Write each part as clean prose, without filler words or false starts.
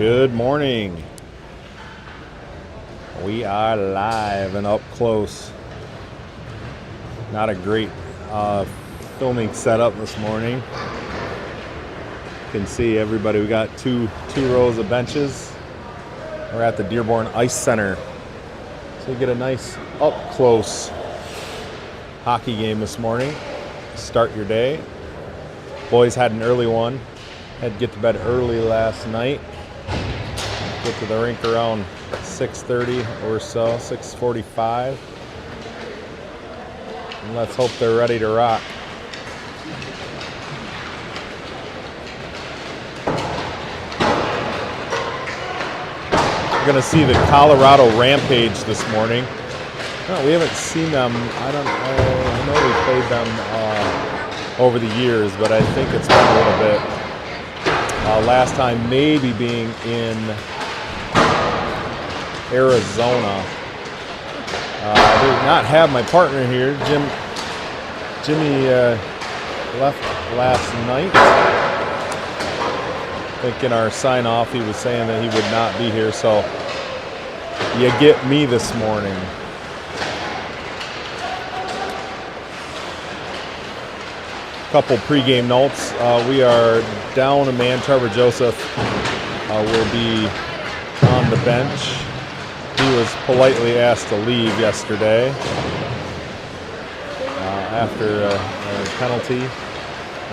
Good morning. We are live and up close. Not a great filming setup this morning. You can see everybody. We got two rows of benches. We're at the Dearborn Ice Center. So you get a nice up close hockey game this morning. Start your day. Boys had an early one. Had to get to bed early last night. Get to the rink around 6:30 or so, 6:45. And let's hope they're ready to rock. We're going to see the Colorado Rampage this morning. No, we haven't seen them. I know we played them over the years, but I think it's been a little bit. Last time maybe being in Arizona. I did not have my partner here. Jimmy left last night. I think in our sign off he was saying that he would not be here, so you get me this morning. Couple pregame notes. We are down a man. Trevor Joseph will be on the bench. He was politely asked to leave yesterday after a penalty,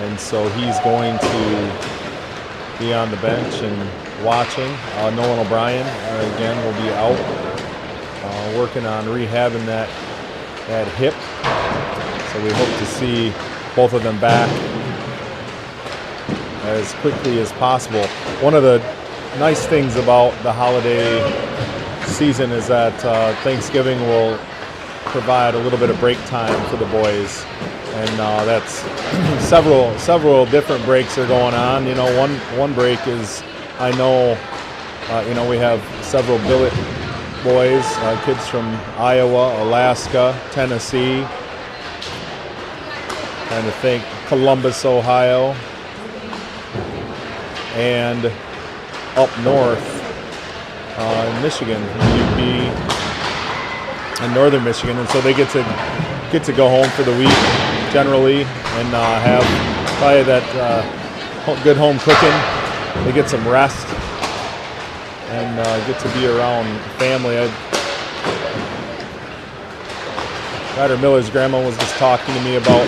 and so he's going to be on the bench and watching. Nolan O'Brien again will be out, working on rehabbing that hip. So we hope to see both of them back as quickly as possible. One of the nice things about the holiday season is that Thanksgiving will provide a little bit of break time for the boys, and that's several different breaks are going on. You know, one break is, I know, we have several billet boys, kids from Iowa, Alaska, Tennessee. Trying to think, Columbus, Ohio, and up north in Michigan, UP, and northern Michigan, and so they get to go home for the week generally, and have probably that good home cooking. They get some rest and get to be around family. Ryder Miller's grandma was just talking to me about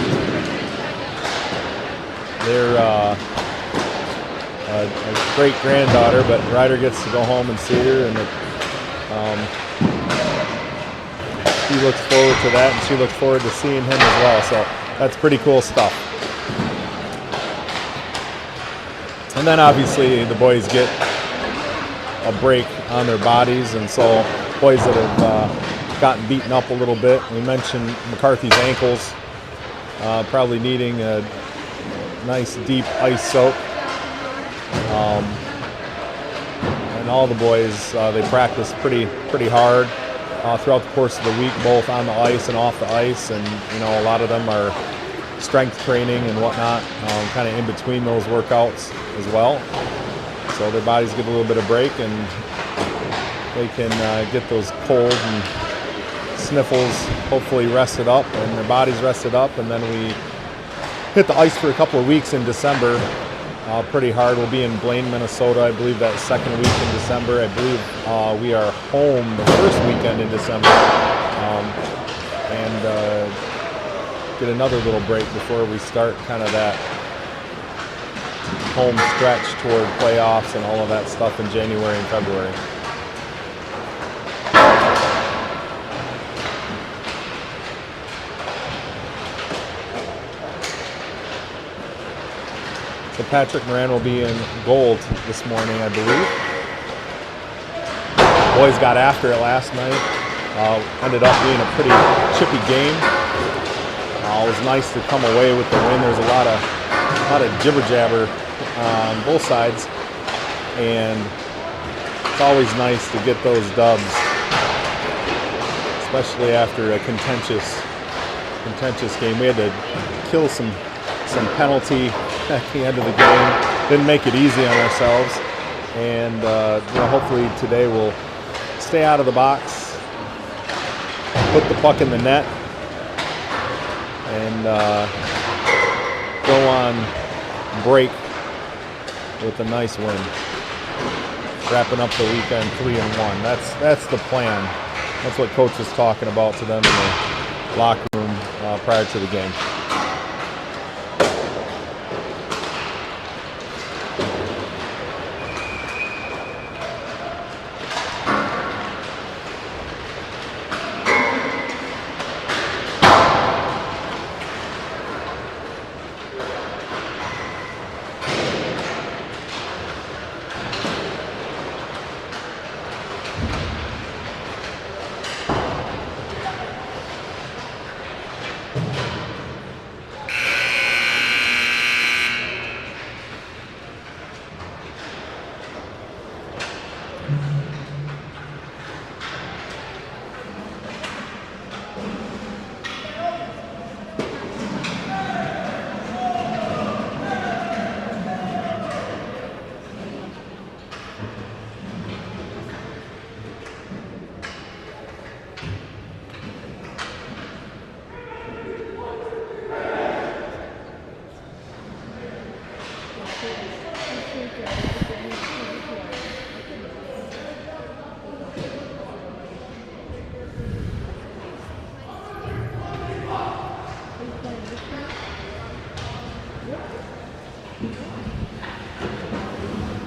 their a great-granddaughter, but Ryder gets to go home and see her, and he looks forward to that, and she looks forward to seeing him as well, so that's pretty cool stuff. And then obviously the boys get a break on their bodies, and so boys that have gotten beaten up a little bit. We mentioned McCarthy's ankles, probably needing a nice deep ice soak. And all the boys, they practice pretty hard throughout the course of the week, both on the ice and off the ice. And a lot of them are strength training and whatnot, kind of in between those workouts as well. So their bodies get a little bit of break, and they can get those colds and sniffles hopefully rested up, and their bodies rested up, and then we hit the ice for a couple of weeks in December, pretty hard. We'll be in Blaine, Minnesota, I believe, that second week in December. I believe we are home the first weekend in December, and get another little break before we start kind of that home stretch toward playoffs and all of that stuff in January and February. So Patrick Moran will be in goal this morning, I believe. Boys got after it last night. Ended up being a pretty chippy game. It was nice to come away with the win. There's a lot of jibber jabber on both sides, and it's always nice to get those dubs, especially after a contentious game. We had to kill some penalty at the end of the game. Didn't make it easy on ourselves. and hopefully today we'll stay out of the box, put the puck in the net, and go on break with a nice win, wrapping up the weekend 3-1. That's the plan. That's what Coach was talking about to them in the locker room prior to the game.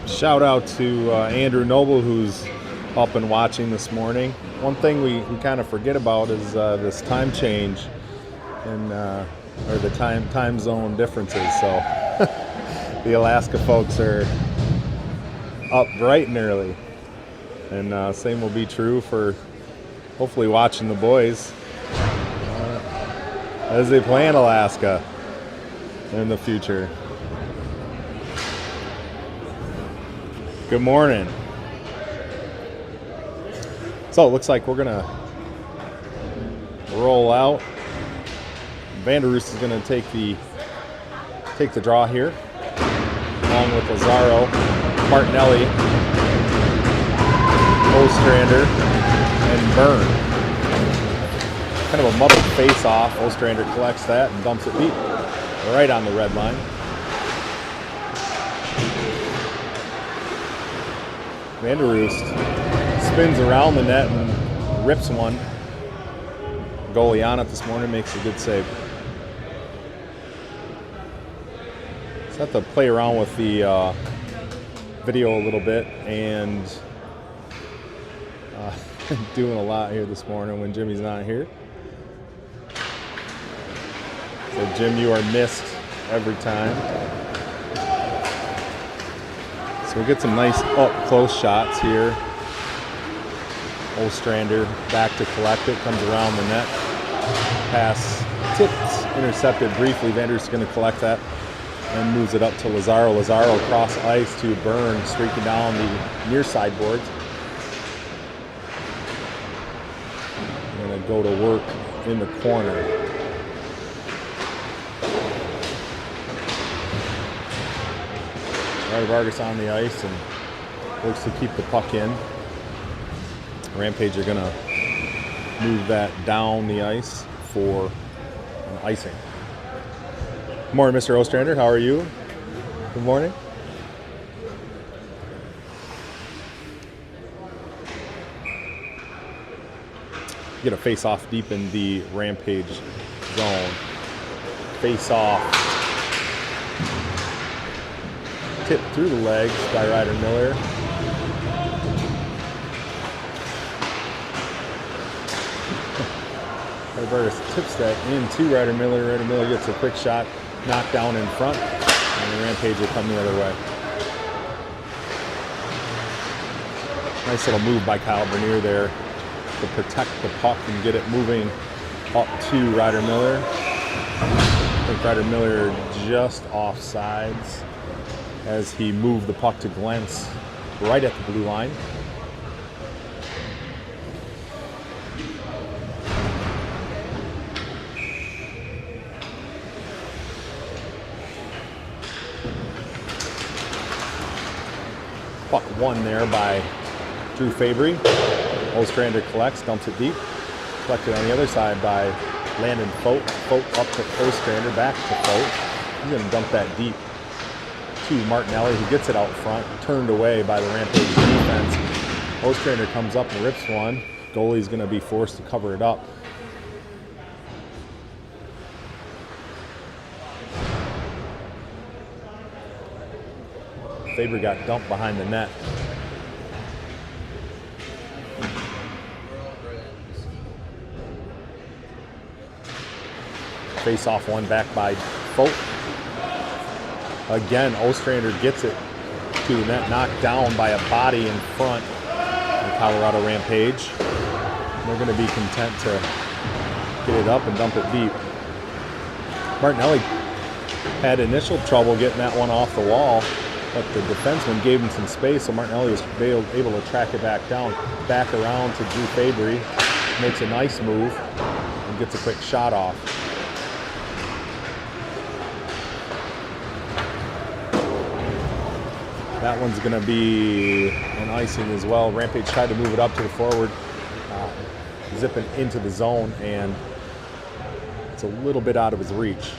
Shout out to Andrew Noble, who's up and watching this morning. One thing we kind of forget about is this time change and or the time zone differences. So the Alaska folks are up bright and early, and same will be true for hopefully watching the boys as they play in Alaska in the future. Good morning. So it looks like we're gonna roll out. Vanderoost is gonna take the draw here, along with Lazaro, Martinelli, Ostrander, and Byrne. Kind of a muddled face-off. Ostrander collects that and dumps it deep, right on the red line. Vanderoost spins around the net and rips one. Goalie on it this morning, makes a good save. Just have to play around with the video a little bit, and doing a lot here this morning when Jimmy's not here. So Jim, you are missed every time. So we get some nice up-close shots here. Ostrander back to collect it, comes around the net. Pass tips, intercepted briefly. Vander's going to collect that and moves it up to Lazaro. Lazaro across ice to Byrne, streaking down the near side boards. Going to go to work in the corner. Vargas on the ice and looks to keep the puck in. Rampage are going to move that down the ice for an icing. Good morning, Mr. Ostrander. How are you? Good morning. Get a face-off deep in the Rampage zone. Face-off. Tip through the legs by Ryder Miller. Vargas tips that into Ryder Miller. Ryder Miller gets a quick shot, knocked down in front, and the Rampage will come the other way. Nice little move by Kyle Bernier there to protect the puck and get it moving up to Ryder Miller. I think Ryder Miller just off sides as he moved the puck to Glentz right at the blue line. Puck one there by Drew Fabry. Ostrander collects, dumps it deep. Collected on the other side by Landon Fote. Fote up to Ostrander, back to Fote. He's going to dump that deep to Martinelli, who gets it out front, turned away by the Rampage defense. Ostrander comes up and rips one. Goalie's going to be forced to cover it up. Faber got dumped behind the net. Face off one back by Fote. Again, Ostrander gets it to the net, knocked down by a body in front of Colorado Rampage. They're going to be content to get it up and dump it deep. Martinelli had initial trouble getting that one off the wall, but the defenseman gave him some space, so Martinelli was able to track it back down, back around to Drew Fabry, makes a nice move, and gets a quick shot off. That one's going to be an icing as well. Rampage tried to move it up to the forward, zipping into the zone, and it's a little bit out of his reach.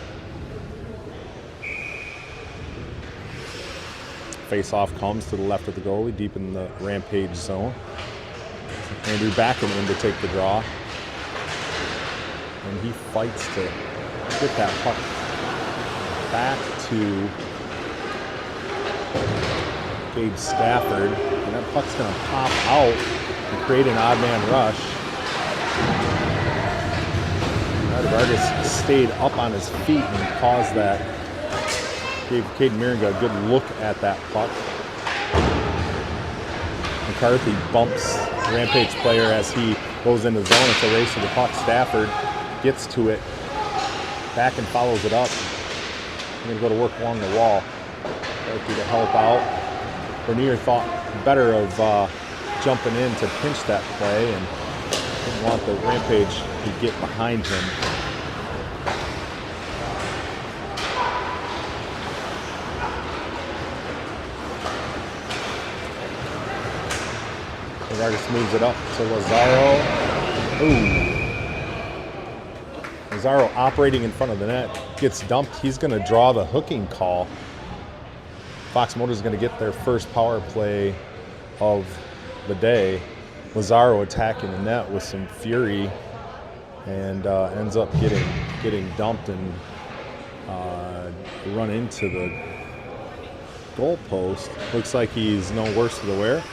Face-off comes to the left of the goalie, deep in the Rampage zone. Andrew backing in to take the draw. And he fights to get that puck back to Gabe Stafford. And that puck's going to pop out and create an odd man rush. Vargas stayed up on his feet and caused that. Gave Caden Miringa a good look at that puck. McCarthy bumps the Rampage player as he goes into zone. It's a race to the puck. Stafford gets to it, back and follows it up. I'm going to go to work along the wall. Vargas to help out. Bernier thought better of jumping in to pinch that play and didn't want the Rampage to get behind him. Vargas moves it up to Lazaro. Ooh. Lazaro operating in front of the net. Gets dumped. He's going to draw the hooking call. Fox Motors is going to get their first power play of the day. Lazaro attacking the net with some fury and ends up getting dumped and run into the goal post. Looks like he's no worse for the wear.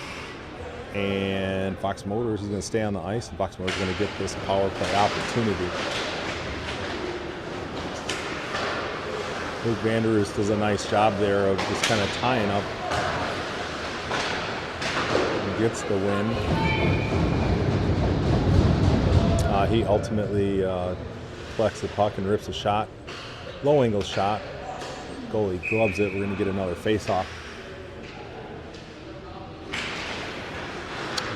And Fox Motors is going to stay on the ice, and Fox Motors is going to get this power play opportunity. Luke Vanderus does a nice job there of just kind of tying up and gets the win. He ultimately collects the puck and rips a shot, low angle shot. Goalie gloves it. We're going to get another face-off.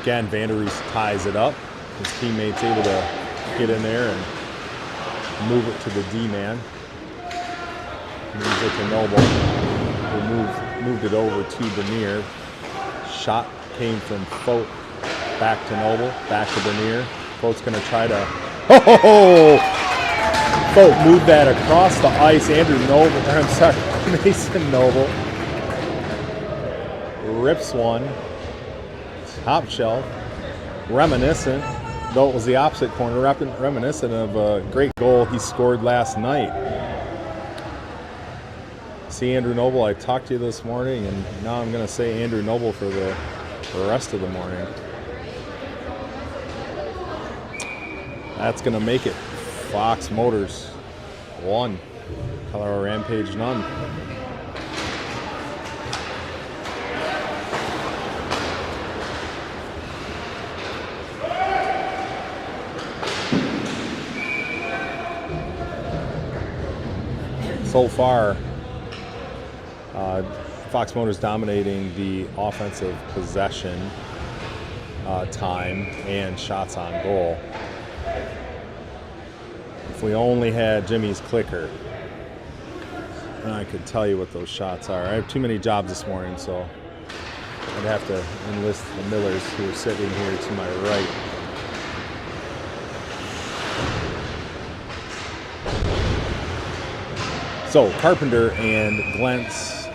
Again, Vanderus ties it up. His teammate's able to get in there and move it to the D-man. Moves it to Noble, who moved it over to Bernier. Shot came from Fote, back to Noble, back to Bernier. Fote's going to try to... Oh! Fote moved that across the ice. Mason Noble rips one. Top shelf, reminiscent, though it was the opposite corner, reminiscent of a great goal he scored last night. See Andrew Noble, I talked to you this morning, and now I'm going to say Andrew Noble for the rest of the morning. That's going to make it Fox Motors 1, Colorado Rampage none. So far, Fox Motors dominating the offensive possession time and shots on goal. If we only had Jimmy's clicker, then I could tell you what those shots are. I have too many jobs this morning, so I'd have to enlist the Millers who are sitting here to my right. So Carpenter and Glentz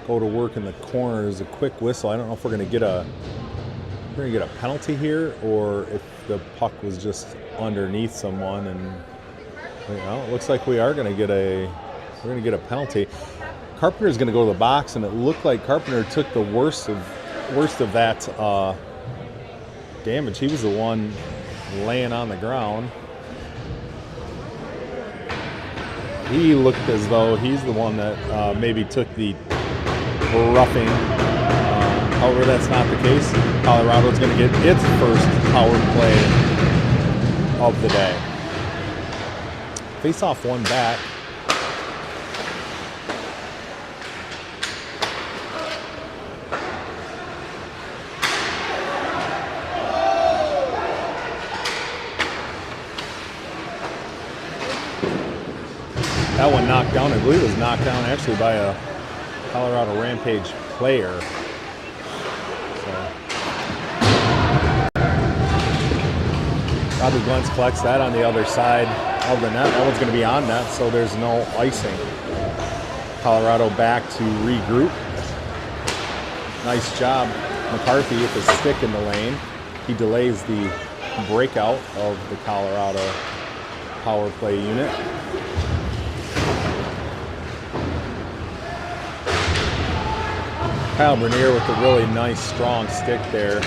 go to work in the corners. A quick whistle. I don't know if we're going to get a penalty here, or if the puck was just underneath someone. And it looks like we are going to get a penalty. Carpenter's going to go to the box, and it looked like Carpenter took the worst of that damage. He was the one laying on the ground. He looked as though he's the one that maybe took the roughing. However, that's not the case. Colorado's going to get its first power play of the day. Face off one back. That one knocked down. I believe it was knocked down actually by a Colorado Rampage player. Robbie Glentz collects that on the other side of the net. That one's going to be on net, so there's no icing. Colorado back to regroup. Nice job, McCarthy with the stick in the lane. He delays the breakout of the Colorado power play unit. Kyle Bernier with a really nice strong stick there.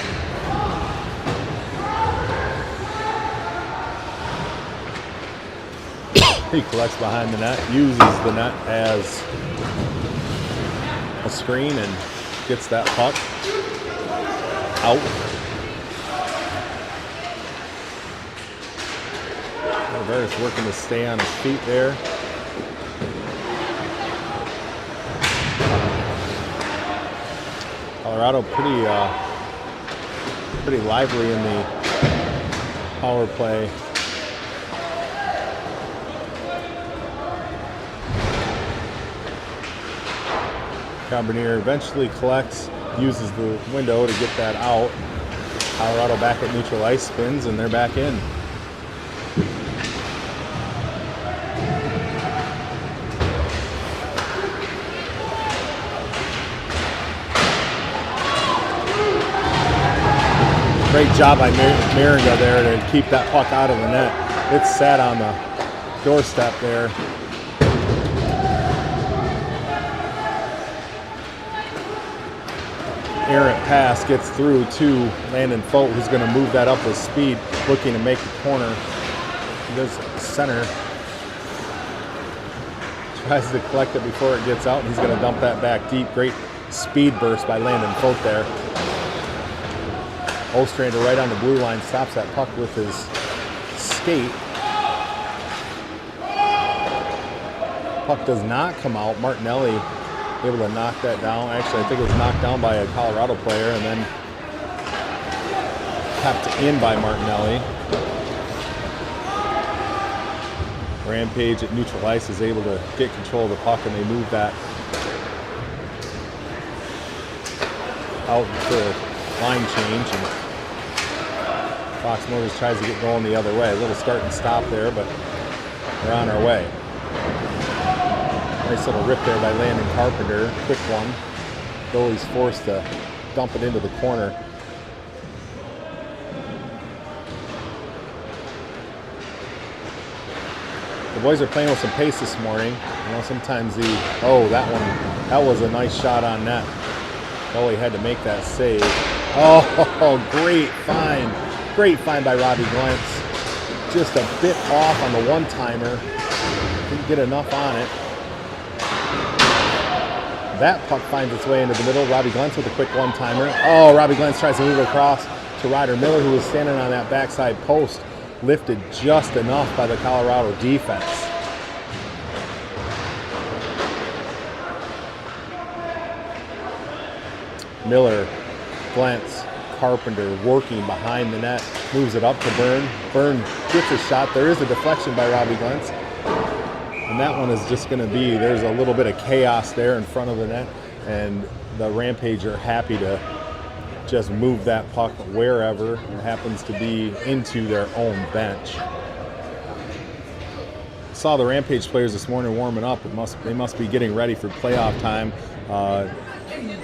He collects behind the net, uses the net as a screen, and gets that puck out. Rivera's working to stay on his feet there. Colorado pretty lively in the power play. Bernier eventually collects, uses the window to get that out. Colorado back at neutral ice, spins, and they're back in. Great job by Maringa there to keep that puck out of the net. It sat on the doorstep there. Errant pass gets through to Landon Fote, who's going to move that up with speed, looking to make the corner. He goes center. Tries to collect it before it gets out, and he's going to dump that back deep. Great speed burst by Landon Fote there. Ostrander right on the blue line, stops that puck with his skate. Puck does not come out. Martinelli able to knock that down. Actually, I think it was knocked down by a Colorado player and then kept in by Martinelli. Rampage at neutral ice is able to get control of the puck, and they move that out for line change. And Fox Motors tries to get going the other way. A little start and stop there, but we're on our way. Nice little rip there by Landon Carpenter. Quick one. Goalie's forced to dump it into the corner. The boys are playing with some pace this morning. You know, sometimes that was a nice shot on net. Goalie had to make that save. Oh, great find. Great find by Robbie Glentz. Just a bit off on the one-timer. Didn't get enough on it. That puck finds its way into the middle. Robbie Glentz with a quick one-timer. Oh, Robbie Glentz tries to move it across to Ryder Miller, who was standing on that backside post. Lifted just enough by the Colorado defense. Miller, Glentz, Carpenter working behind the net. Moves it up to Byrne. Byrne gets a shot. There is a deflection by Robbie Glentz. And that one is just going to be, there's a little bit of chaos there in front of the net. and the Rampage are happy to just move that puck wherever it happens to be into their own bench. Saw the Rampage players this morning warming up. They must be getting ready for playoff time.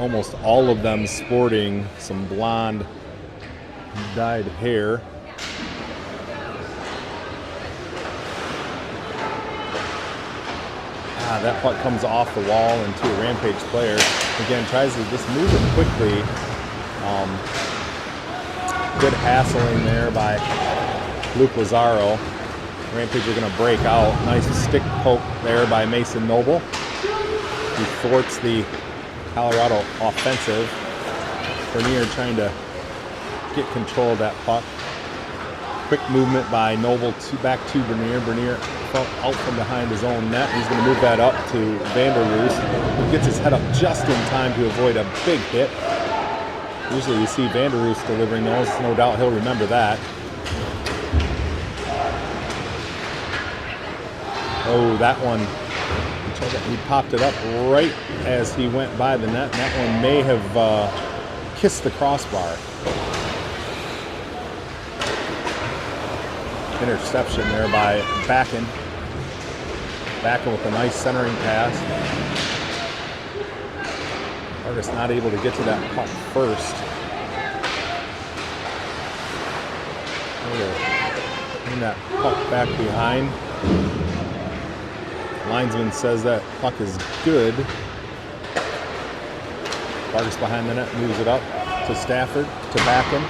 Almost all of them sporting some blonde dyed hair. That puck comes off the wall into a Rampage player. Again, tries to just move it quickly. Good hassling there by Luke Lazaro. Rampage are going to break out. Nice stick poke there by Mason Noble. He thwarts the Colorado offensive. Bernier trying to get control of that puck. Quick movement by Noble back to Bernier. Bernier out from behind his own net. He's going to move that up to Vanderroos, who gets his head up just in time to avoid a big hit. Usually you see Vanderroos delivering those. No doubt he'll remember that. Oh, that one. He popped it up right as he went by the net. And that one may have kissed the crossbar. Interception there by Backen. Backen with a nice centering pass. Vargas not able to get to that puck first. Bring that puck back behind. Linesman says that puck is good. Vargas behind the net, moves it up to Stafford, to Backen.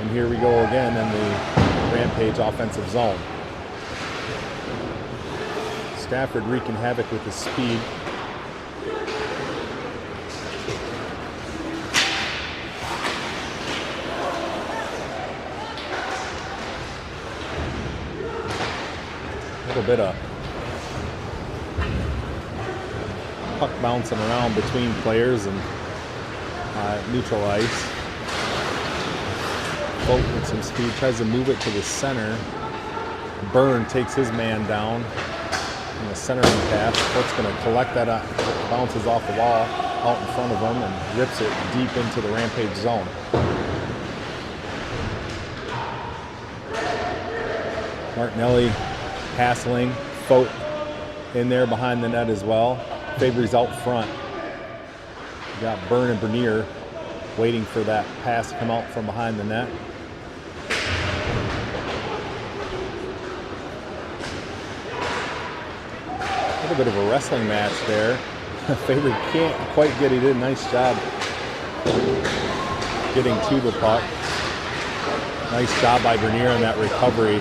And here we go again in the Rampage offensive zone. Stafford wreaking havoc with his speed. A little bit of puck bouncing around between players and neutral ice. Boat with some speed, tries to move it to the center. Byrne takes his man down in the centering pass. Boat's going to collect that up, bounces off the wall out in front of him and rips it deep into the Rampage zone. Martinelli hassling, Fote in there behind the net as well. Fabry's out front. You got Byrne and Bernier waiting for that pass to come out from behind the net. A little bit of a wrestling match there. Fabry can't quite get it. He did a nice job getting to the puck. Nice job by Bernier on that recovery.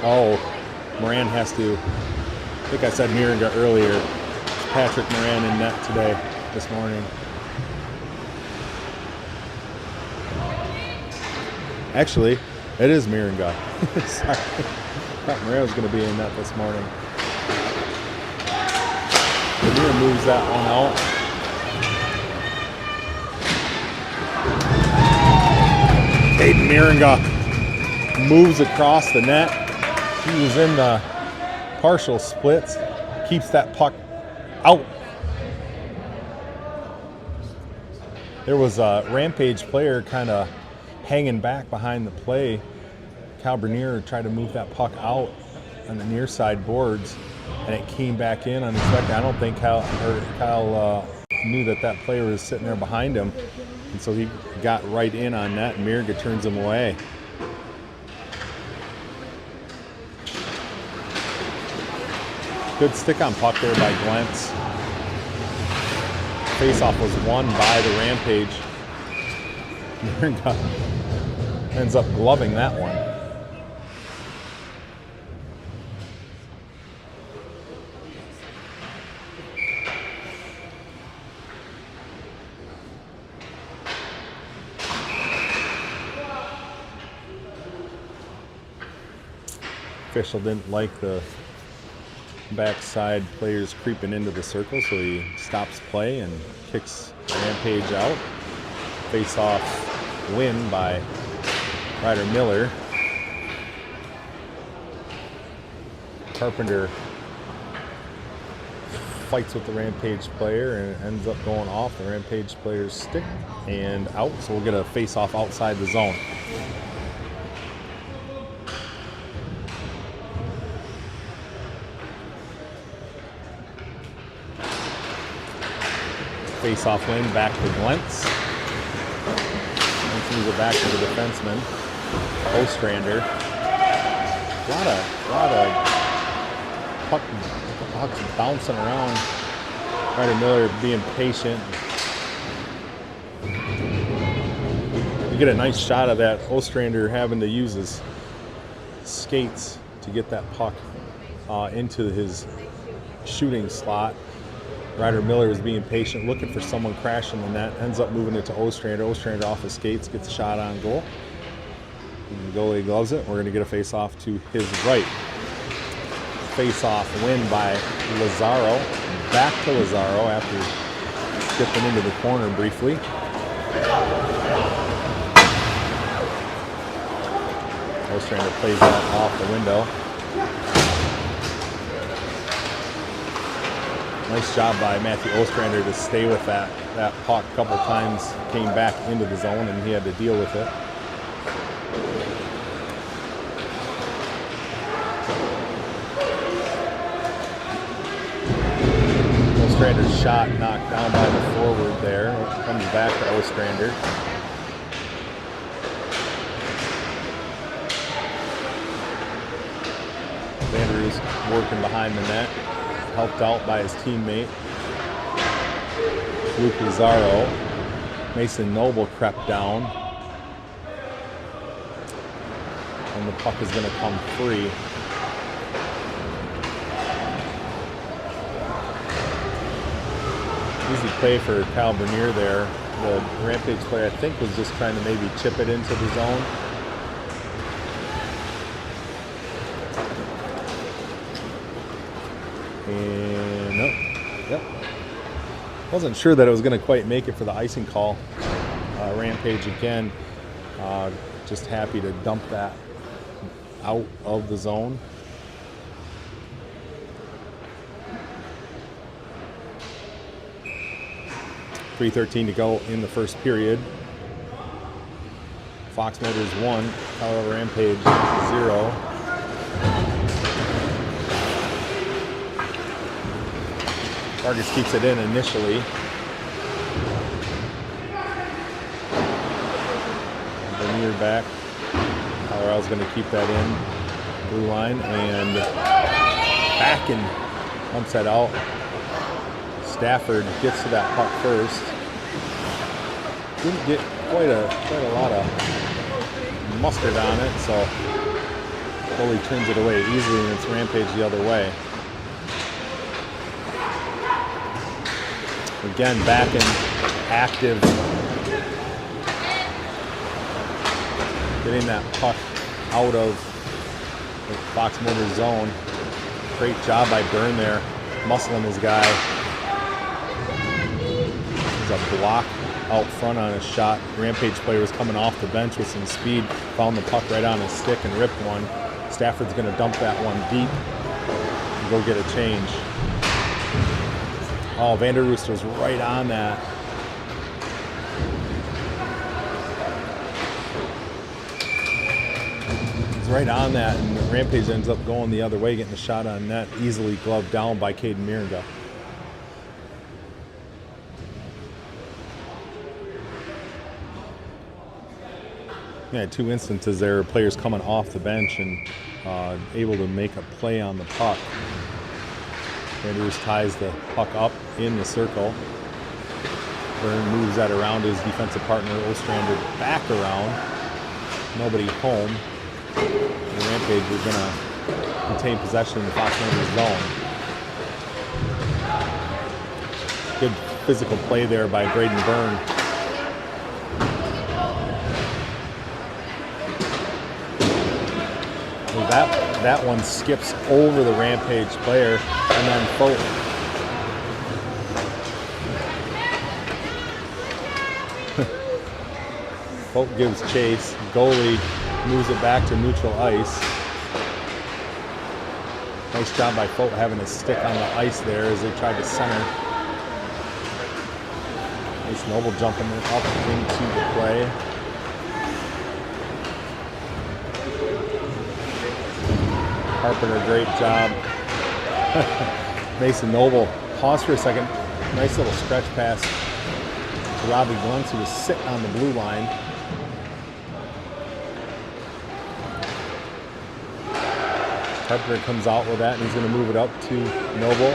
Oh, Moran has to, I think I said Miringa earlier. It's Patrick Moran in net today, this morning. Actually, it is Miringa. Sorry. I thought Moran was going to be in net this morning. Bernier moves that one out. Aiden Miringa moves across the net. He was in the partial splits. Keeps that puck out. There was a Rampage player kind of hanging back behind the play. Kyle Bernier tried to move that puck out on the near side boards, and it came back in unexpected. I don't think Kyle knew that player was sitting there behind him, and so he got right in on that, and Miringa turns him away. Good stick on puck there by Glentz. Faceoff was won by the Rampage. Miringa ends up gloving that one. Official didn't like the backside players creeping into the circle, so he stops play and kicks Rampage out. Face-off win by Ryder Miller. Carpenter fights with the Rampage player and ends up going off the Rampage player's stick and out. So we'll get a face-off outside the zone. Face-off win back to Glentz. Moves it back to the defenseman, Ostrander. A lot of pucks bouncing around. Ryder Miller being patient. You get a nice shot of that. Ostrander having to use his skates to get that puck into his shooting slot. Ryder Miller is being patient, looking for someone crashing the net, ends up moving it to Ostrander. Ostrander off his skates, gets a shot on goal. And the goalie gloves it. We're going to get a face-off to his right. Face-off win by Lazaro. Back to Lazaro after dipping into the corner briefly. Ostrander plays that off the window. Nice job by Matthew Ostrander to stay with that puck. A couple times came back into the zone and he had to deal with it. Ostrander's shot knocked down by the forward there. It comes back to Ostrander. Andrews working behind the net. Helped out by his teammate, Luke Lazaro. Mason Noble crept down. And the puck is going to come free. Easy play for Kyle Bernier there. The Rampage player, I think, was just trying to maybe chip it into the zone. And nope. Yep. Wasn't sure that it was going to quite make it for the icing call. Rampage again. Just happy to dump that out of the zone. .3:13 to go in the first period. Fox Motors 1, Colorado Rampage 0. Vargas keeps it in initially. Bernier back. Colorado's going to keep that in. Blue line and back and pumps that out. Stafford gets to that puck first. Didn't get quite a lot of mustard on it, so goalie turns it away easily, and it's Rampage the other way. Again, back and active. Getting that puck out of the Fox Motor zone. Great job by Byrne there, muscling his guy. There's a block out front on his shot. Rampage player was coming off the bench with some speed, found the puck right on his stick and ripped one. Stafford's going to dump that one deep and go get a change. Oh, Vander Roost was right on that. He's right on that, and Rampage ends up going the other way, getting a shot on net, easily gloved down by Caden Miringa. Yeah, two instances there, players coming off the bench and able to make a play on the puck. Andrews ties the puck up in the circle. Byrne moves that around his defensive partner, Ostrander, back around. Nobody home. The Rampage is going to contain possession in the Fox Rangers zone. Good physical play there by Braden Byrne. That one skips over the Rampage player, and then Folk gives chase. Goalie moves it back to neutral ice. Nice job by Fote having his stick on the ice there as they tried to center. Nice Noble jumping up into the play. Carpenter, great job. Mason Noble, pause for a second. Nice little stretch pass to Robbie Gluntz, who was sitting on the blue line. Carpenter comes out with that, and he's going to move it up to Noble.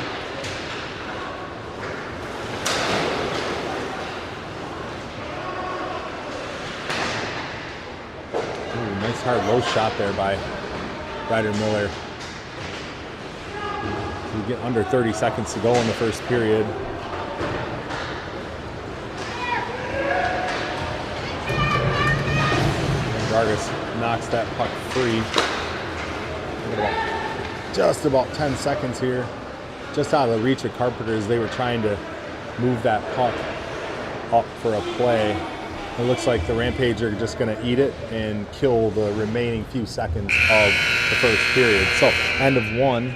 Ooh, nice hard low shot there by Ryder Miller. We get under 30 seconds to go in the first period. Vargas knocks that puck free. Just about 10 seconds here. Just out of the reach of Carpenter as they were trying to move that puck up for a play. It looks like the Rampage are just going to eat it and kill the remaining few seconds of the first period. So, end of 1.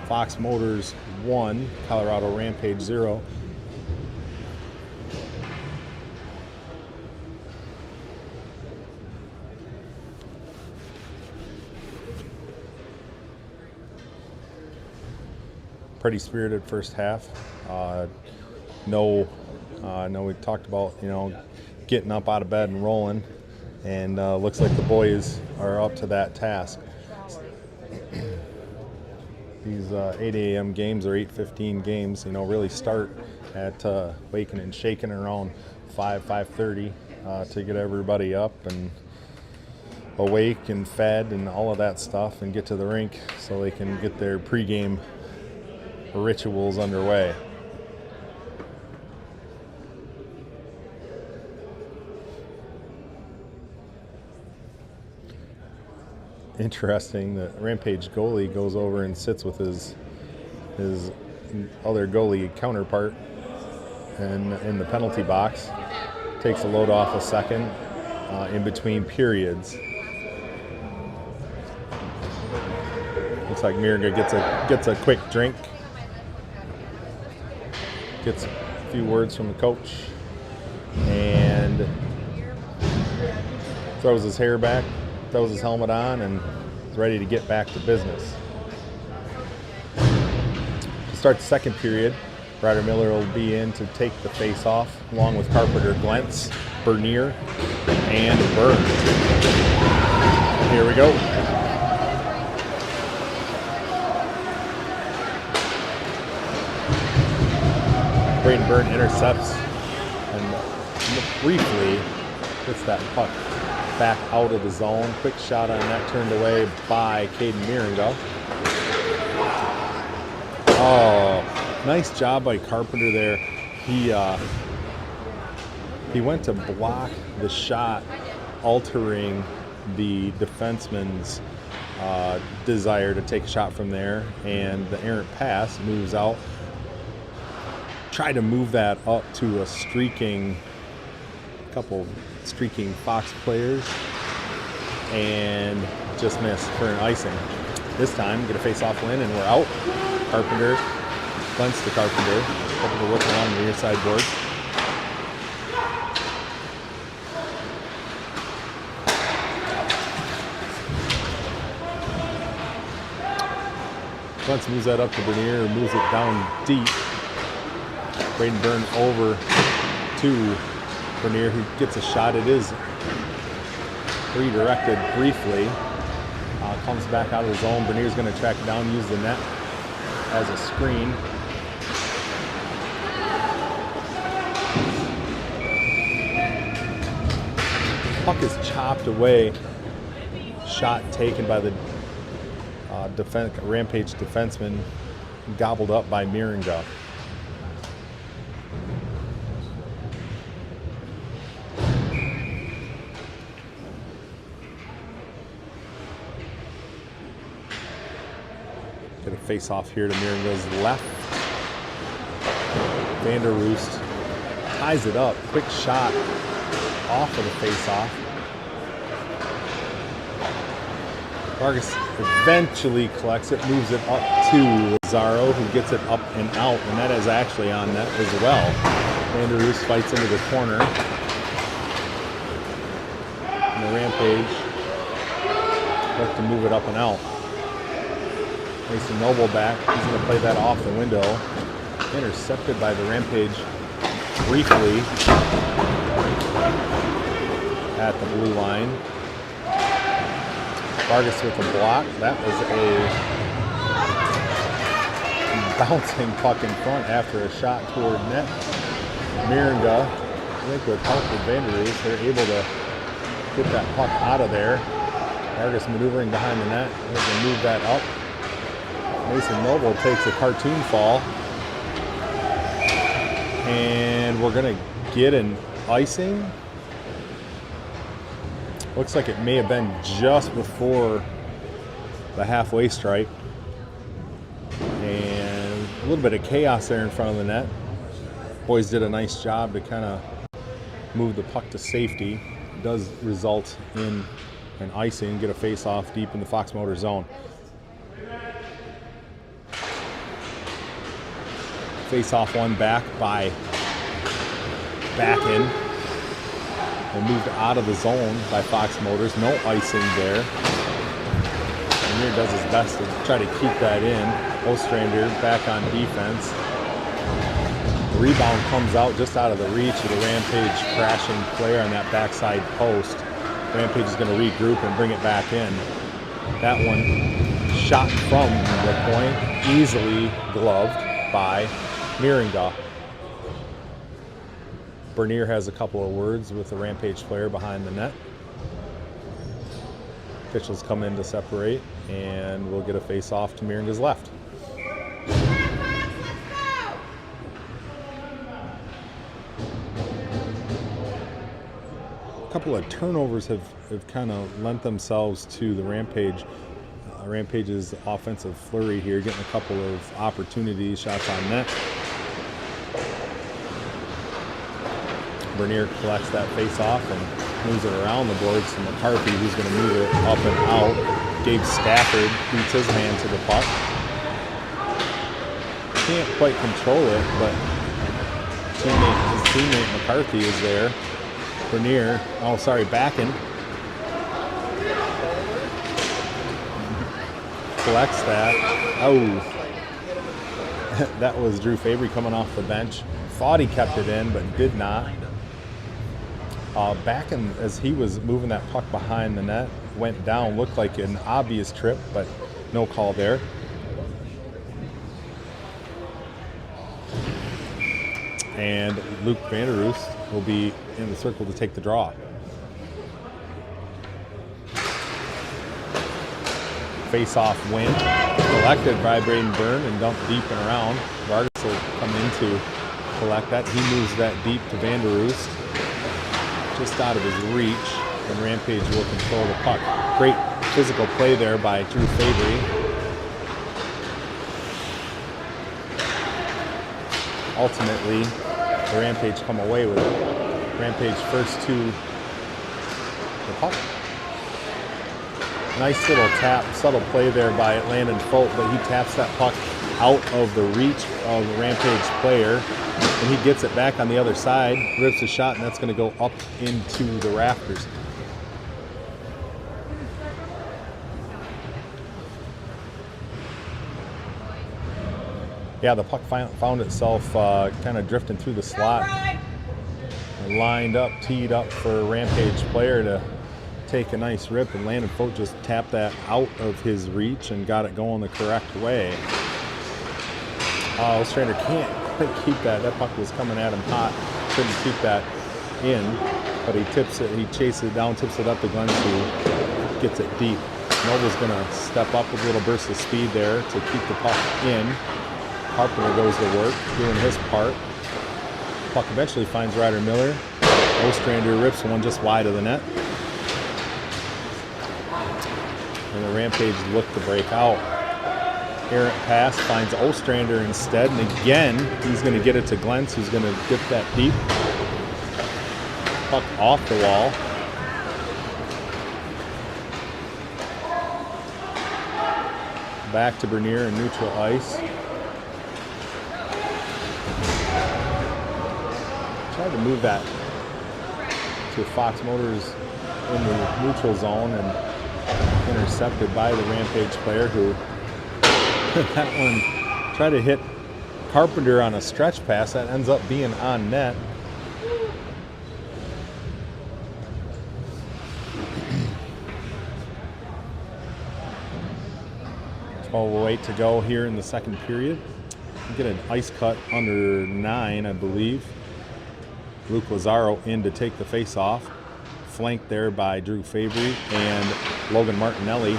Fox Motors 1, Colorado Rampage 0. Pretty spirited first half. No, we talked about, getting up out of bed and rolling, and looks like the boys are up to that task. These 8 a.m. games or 8:15 games, really start at waking and shaking around 5:30 to get everybody up and awake and fed and all of that stuff, and get to the rink so they can get their pregame rituals underway. Interesting that Rampage goalie goes over and sits with his other goalie counterpart and in the penalty box. Takes a load off a second in between periods. Looks like Mirga gets a quick drink. Gets a few words from the coach and throws his hair back, throws his helmet on, and is ready to get back to business. To start the second period, Ryder Miller will be in to take the face-off, along with Carpenter, Glentz, Bernier, and Byrne. Here we go. Braden Byrne intercepts and briefly gets that puck back out of the zone. Quick shot on that, turned away by Caden Miringo. Oh, nice job by Carpenter there. He went to block the shot, altering the defenseman's desire to take a shot from there, and the errant pass moves out. Tried to move that up to a couple streaking Fox players, and just missed for an icing. This time, get a face-off win, and we're out. Carpenter, Glentz to Carpenter. Carpenter working on the near side board. Glentz moves that up to Bernier, moves it down deep. Braden Byrne over to Bernier, who gets a shot. It is redirected briefly. Comes back out of the zone. Bernier's going to track it down, use the net as a screen. Puck is chopped away. Shot taken by the Rampage defenseman, gobbled up by Miringo. Get a face-off here to Miringo's left. Vander Roost ties it up. Quick shot off of the face-off. Vargas eventually collects it, moves it up to Lazaro, who gets it up and out, and that is actually on net as well. Vanderus fights into the corner. And the Rampage looks to move it up and out. Mason Noble back. He's going to play that off the window. Intercepted by the Rampage briefly at the blue line. Vargas with a block. That was a bouncing puck in front after a shot toward net. Miringa, I think with help with Vanderus, they're able to get that puck out of there. Vargas maneuvering behind the net. They're going to move that up. Mason Noble takes a cartoon fall. And we're going to get an icing. Looks like it may have been just before the halfway stripe. And a little bit of chaos there in front of the net. Boys did a nice job to kind of move the puck to safety. It does result in an icing, get a face-off deep in the Fox Motor zone. Face-off one back by Backen. And moved out of the zone by Fox Motors. No icing there. Vernier does his best to try to keep that in. Ostrander back on defense. The rebound comes out just out of the reach of the Rampage crashing player on that backside post. Rampage is going to regroup and bring it back in. That one shot from the point, easily gloved by Miringa. Bernier has a couple of words with the Rampage player behind the net. Officials come in to separate, and we'll get a face-off to Miringa's left. A couple of turnovers have kind of lent themselves to the Rampage. Rampage's offensive flurry here, getting a couple of opportunities, shots on net. Bernier collects that face-off and moves it around the boards to McCarthy, who's going to move it up and out. Gabe Stafford beats his man to the puck. Can't quite control it, but his teammate McCarthy is there. Bernier, Backen collects that. Oh, that was Drew Fabry coming off the bench. Thought he kept it in, but did not. Backen, as he was moving that puck behind the net, went down. Looked like an obvious trip, but no call there. And Luke Vanderus will be in the circle to take the draw. Face-off win, collected by Braden Byrne and dumped deep and around. Vargas will come in to collect that. He moves that deep to Vanderus, just out of his reach, and Rampage will control the puck. Great physical play there by Drew Fabry. Ultimately, the Rampage come away with it. Rampage first to the puck. Nice little tap, subtle play there by Landon Folk, but he taps that puck out of the reach of the Rampage player, and he gets it back on the other side, rips a shot, and that's going to go up into the rafters. Yeah, the puck found itself kind of drifting through the slot. Lined up, teed up for a Rampage player to take a nice rip, and Landon Folk just tapped that out of his reach and got it going the correct way. Ostrander can't quite keep that. That puck was coming at him hot. Couldn't keep that in, but he tips it, he chases it down, tips it up to Glenn, who gets it deep. Noble's going to step up with a little burst of speed there to keep the puck in. Carpenter goes to work, doing his part. Puck eventually finds Ryder Miller. Ostrander rips one just wide of the net. And the Rampage look to break out. Errant pass finds Ostrander instead, and again, he's going to get it to Glentz, who's going to dip that deep. Puck off the wall. Back to Bernier in neutral ice. Tried to move that to Fox Motors in the neutral zone and intercepted by the Rampage player who that one tried to hit Carpenter on a stretch pass that ends up being on net. .12:08 to go here in the second period. Get an ice cut under 9, I believe. Luke Lazaro in to take the face off. Flanked there by Drew Fabry and Logan Martinelli.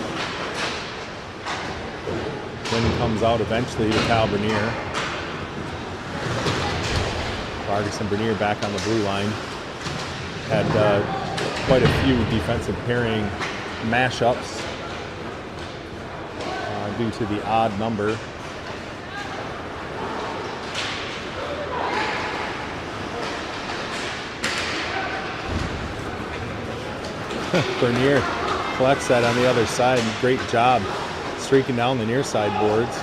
Then comes out eventually to Kyle Bernier. Vargas and Bernier back on the blue line. Had quite a few defensive pairing mashups due to the odd number. Bernier collects that on the other side. Great job streaking down the near side boards.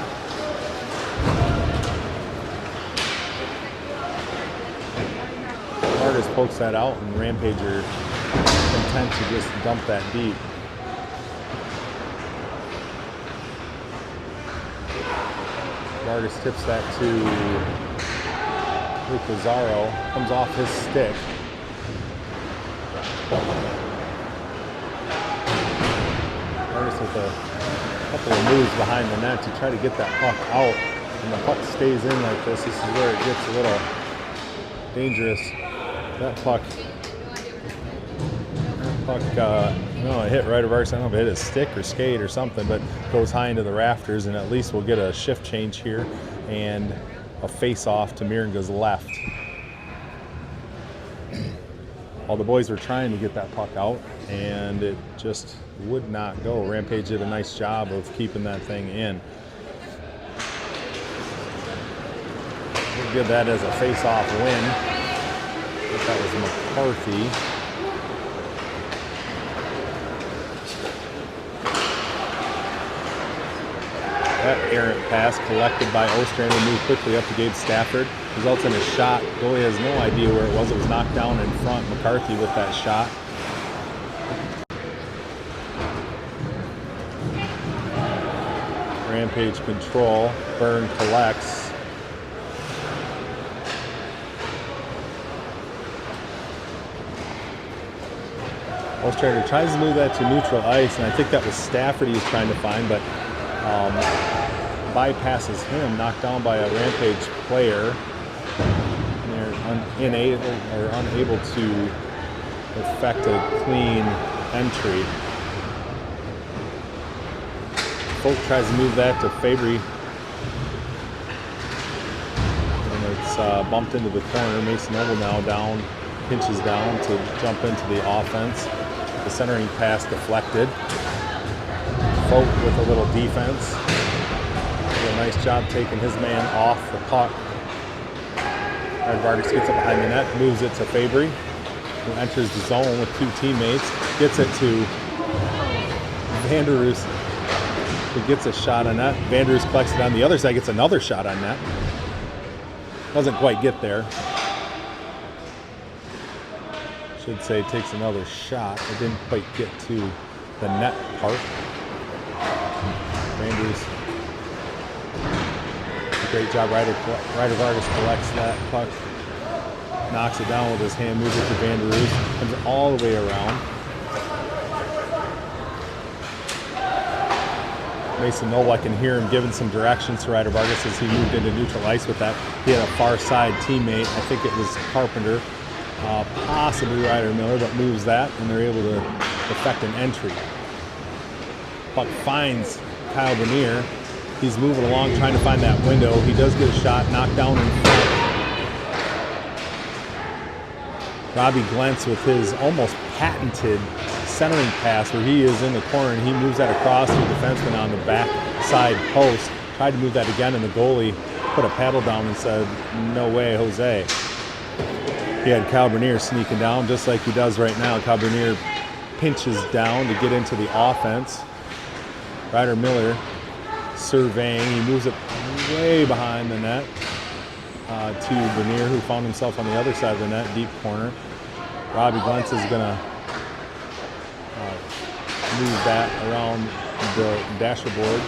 Vargas pokes that out, and Rampage are content to just dump that deep. Vargas tips that to Luke Lazaro. Comes off his stick. Vargas with a couple of moves behind the net to try to get that puck out. And the puck stays in like this. This is where it gets a little dangerous. That puck, no, it hit right of Vargas. I don't know if it hit a stick or skate or something, but goes high into the rafters, and at least we'll get a shift change here and a face-off to Miringa's left. All the boys were trying to get that puck out, and it just would not go. Rampage did a nice job of keeping that thing in. We'll give that as a face-off win. I think that was McCarthy. That errant pass collected by Ostrander, moved quickly up to Gabe Stafford. Results in a shot. Goalie has no idea where it was. It was knocked down in front. McCarthy with that shot. Rampage control. Byrne collects. Ostrander tries to move that to neutral ice, and I think that was Stafford he was trying to find, but bypasses him, knocked down by a Rampage player. And they're unable to effect a clean entry. Folk tries to move that to Fabry, and it's bumped into the corner. Mason Noble now down, pinches down to jump into the offense. The centering pass deflected. Folk with a little defense. Did a nice job taking his man off the puck. Vargas gets it behind the net, moves it to Fabry, who enters the zone with two teammates. Gets it to Vanderus, who gets a shot on net. Vanderus collects it on the other side, gets another shot on net. Doesn't quite get there. Should say takes another shot. It didn't quite get to the net part. Rangers, great job. Ryder Vargas collects that puck, knocks it down with his hand, moves it to Vanderus, comes all the way around. Mason Noble, I can hear him giving some directions to Ryder Vargas as he moved into neutral ice with that. He had a far side teammate, I think it was Carpenter, possibly Ryder Miller, but moves that, and they're able to effect an entry. Puck finds Kyle Bernier. He's moving along, trying to find that window. He does get a shot, knocked down in front. Robbie Glentz with his almost patented centering pass where he is in the corner and he moves that across to the defenseman on the back side post. Tried to move that again, and the goalie put a paddle down and said, "No way, Jose." He had Kyle Bernier sneaking down just like he does right now. Kyle Bernier pinches down to get into the offense. Ryder Miller surveying. He moves it way behind the net to Bernier, who found himself on the other side of the net, deep corner. Robbie Glentz is going to move that around the dasher board.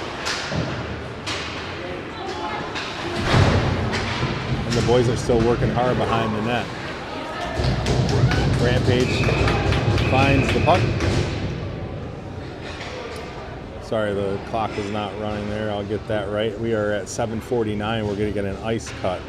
And the boys are still working hard behind the net. Rampage finds the puck. Sorry, the clock is not running there. I'll get that right. We are at 7:49. We're going to get an ice cut.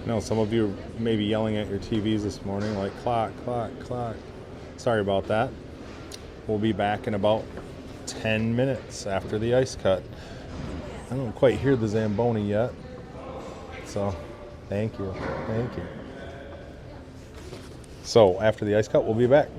No, some of you may be yelling at your TVs this morning like clock, clock, clock. Sorry about that. We'll be back in about 10 minutes after the ice cut. I don't quite hear the Zamboni yet. So, thank you. Thank you. So, after the ice cut, we'll be back.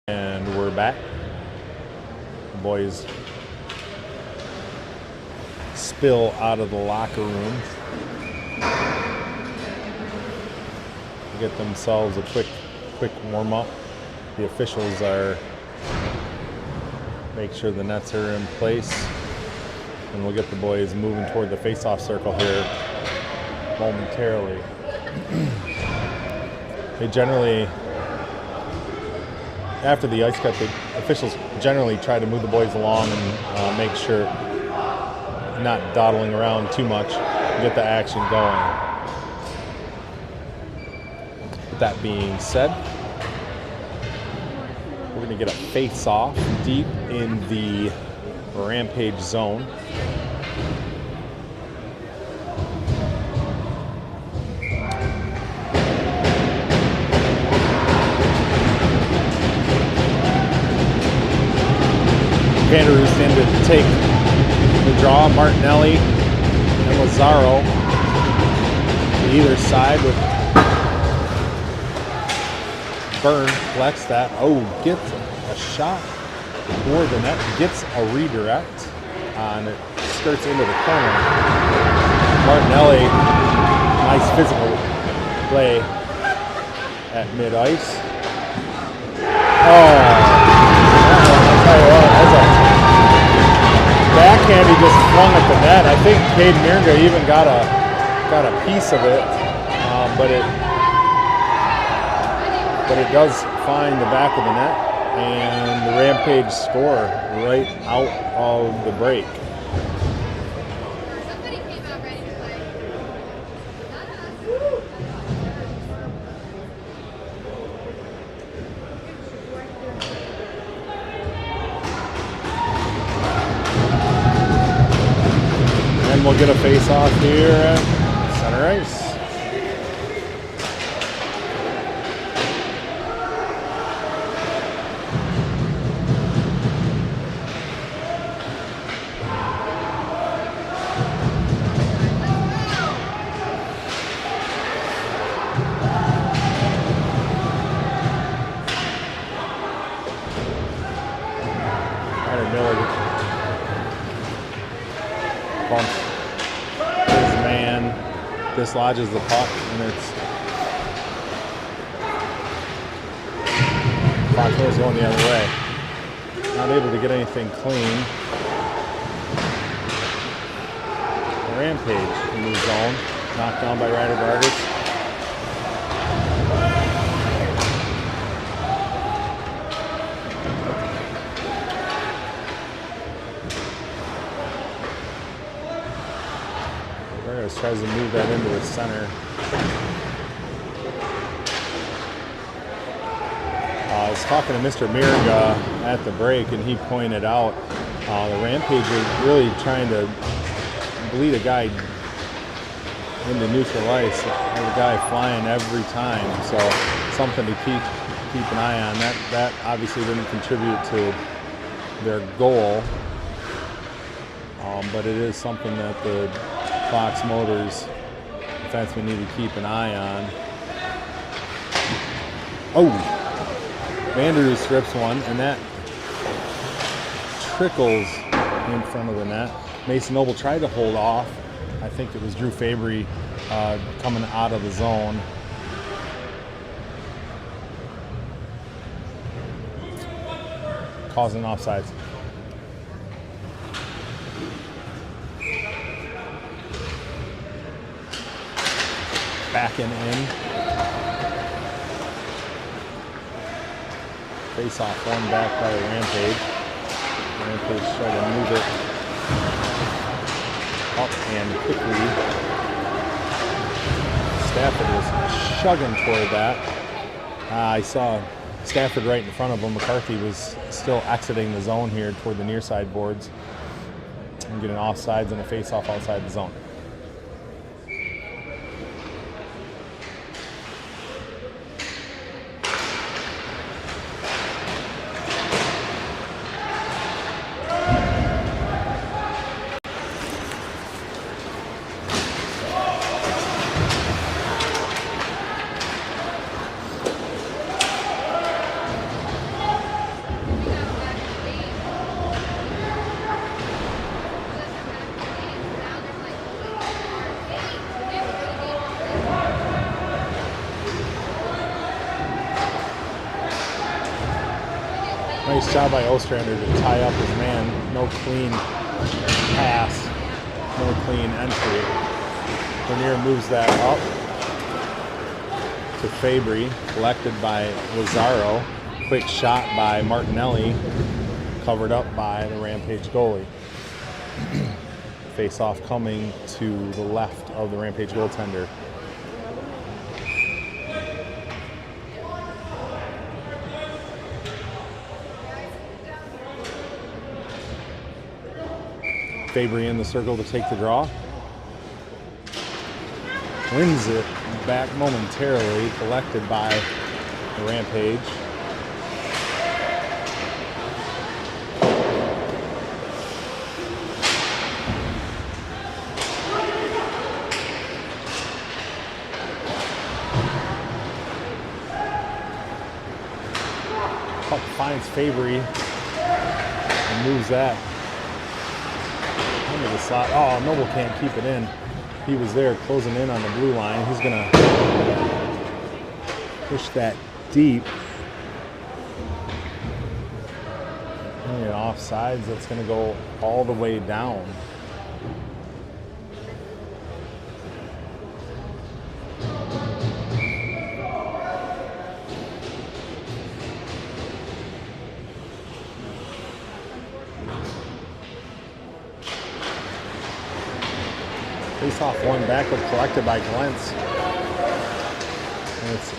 And we're back. The boys spill out of the locker room. Get themselves a quick warm up. The officials are make sure the nets are in place, and we'll get the boys moving toward the face-off circle here momentarily. They generally, after the ice cut, the officials generally try to move the boys along and make sure not dawdling around too much, get the action going. With that being said, we're going to get a face-off deep in the Rampage zone. Vanderhoof's in to take the draw. Martinelli and Lazaro to either side with Byrne collects that. Oh, gets a shot toward the net. Gets a redirect on it. Skirts into the corner. Martinelli, nice physical play at mid-ice. Oh, I'll tell you what, that's a backhand he just flung at the net. I think Cade Mirga even got a piece of it, but it does find the back of the net, and the Rampage score right out of the break. Somebody came out ready to play. Not us. And we'll get a face-off here at center ice. His man dislodges the puck, and it's Foxmore's going the other way. Not able to get anything clean. Rampage in the zone, knocked down by Ryder Vargas. Tries to move that into the center. I was talking to Mr. Mirga at the break, and he pointed out the Rampage are really trying to bleed a guy into neutral ice. There's a guy flying every time, so something to keep an eye on. That obviously didn't contribute to their goal, but it is something that the Fox Motors defensemen need to keep an eye on. Oh, Vanderhoof strips one, and that trickles in front of the net. Mason Noble tried to hold off. I think it was Drew Fabry coming out of the zone. Causing offsides. Backing in. Face off one back by Rampage. Rampage trying to move it up and quickly. Stafford was chugging toward that. I saw Stafford right in front of him. McCarthy was still exiting the zone here toward the near side boards and getting offsides and a face off outside the zone. Nice job by Ostrander to tie up his man. No clean pass, no clean entry. Bernier moves that up to Fabry, collected by Lazaro. Quick shot by Martinelli, covered up by the Rampage goalie. Face off coming to the left of the Rampage goaltender. Fabry in the circle to take the draw. Wins it back momentarily, collected by the Rampage. Puck finds Fabry and moves that into the slot. Oh, Noble can't keep it in. He was there closing in on the blue line. He's gonna push that deep. And offsides, that's gonna go all the way down. Face off one backward, collected by Glentz. And it's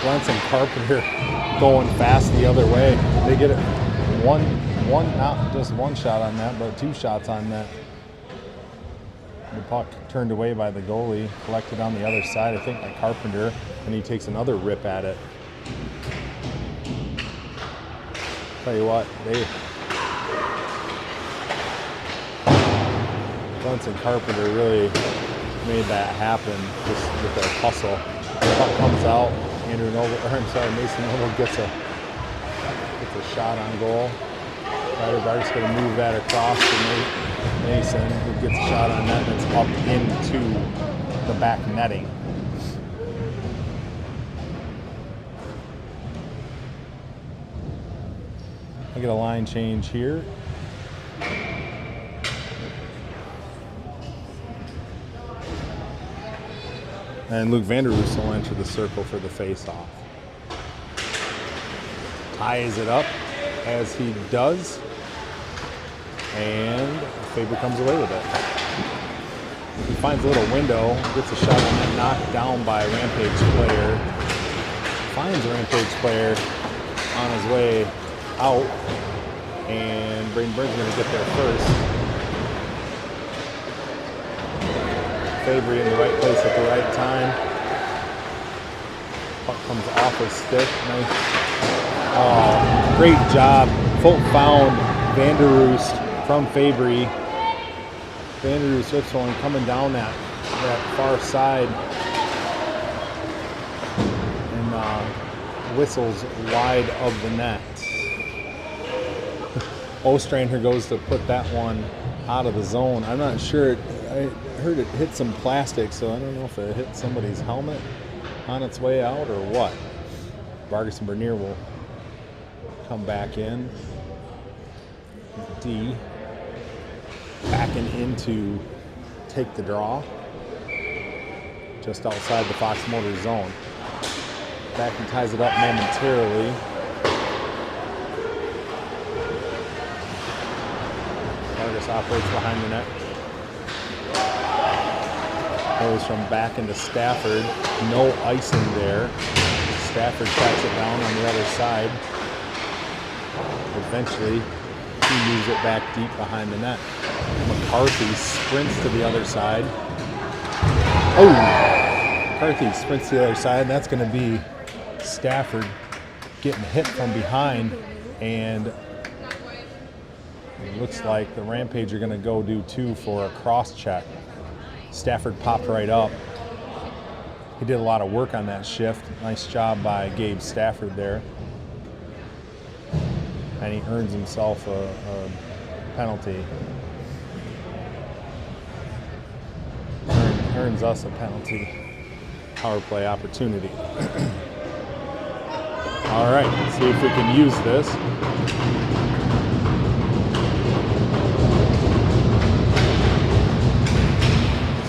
Glentz and Carpenter going fast the other way. They get it not just one shot on that, but 2 shots on that. The puck turned away by the goalie, collected on the other side, I think by Carpenter, and he takes another rip at it. Tell you what, Glentz and Carpenter really made that happen just with their hustle. The puck comes out, Mason Noble gets a shot on goal. Ryder Bart's going to move that across to Mason, who gets a shot on net, and it's up into the back netting. I get a line change here. And Luke Vanderroos will enter the circle for the face-off. Ties it up as he does. And Faber comes away with it. He finds a little window, gets a shot on it, knocked down by a Rampage player. Finds a Rampage player on his way out. And Braden Burns going to get there first. Fabry in the right place at the right time. Puck comes off his stick. Nice. Oh, great job. Folk found Vanderroos from Fabry. Vanderroos rips one coming down that far side and whistles wide of the net. Ostrander goes to put that one out of the zone. I'm not sure. I heard it hit some plastic, so I don't know if it hit somebody's helmet on its way out or what. Vargas and Bernier will come back in. D backing in to take the draw just outside the Fox Motor zone. Back and ties it up momentarily. Vargas operates behind the net. Goes from back into Stafford. No icing there. Stafford tracks it down on the other side. Eventually, he moves it back deep behind the net. McCarthy sprints to the other side. Oh! McCarthy sprints to the other side, and that's going to be Stafford getting hit from behind. And it looks like the Rampage are going to go do 2 for a cross check. Stafford popped right up. He did a lot of work on that shift. Nice job by Gabe Stafford there. And he earns himself a penalty. Earns us a penalty power play opportunity. All right, let's see if we can use this.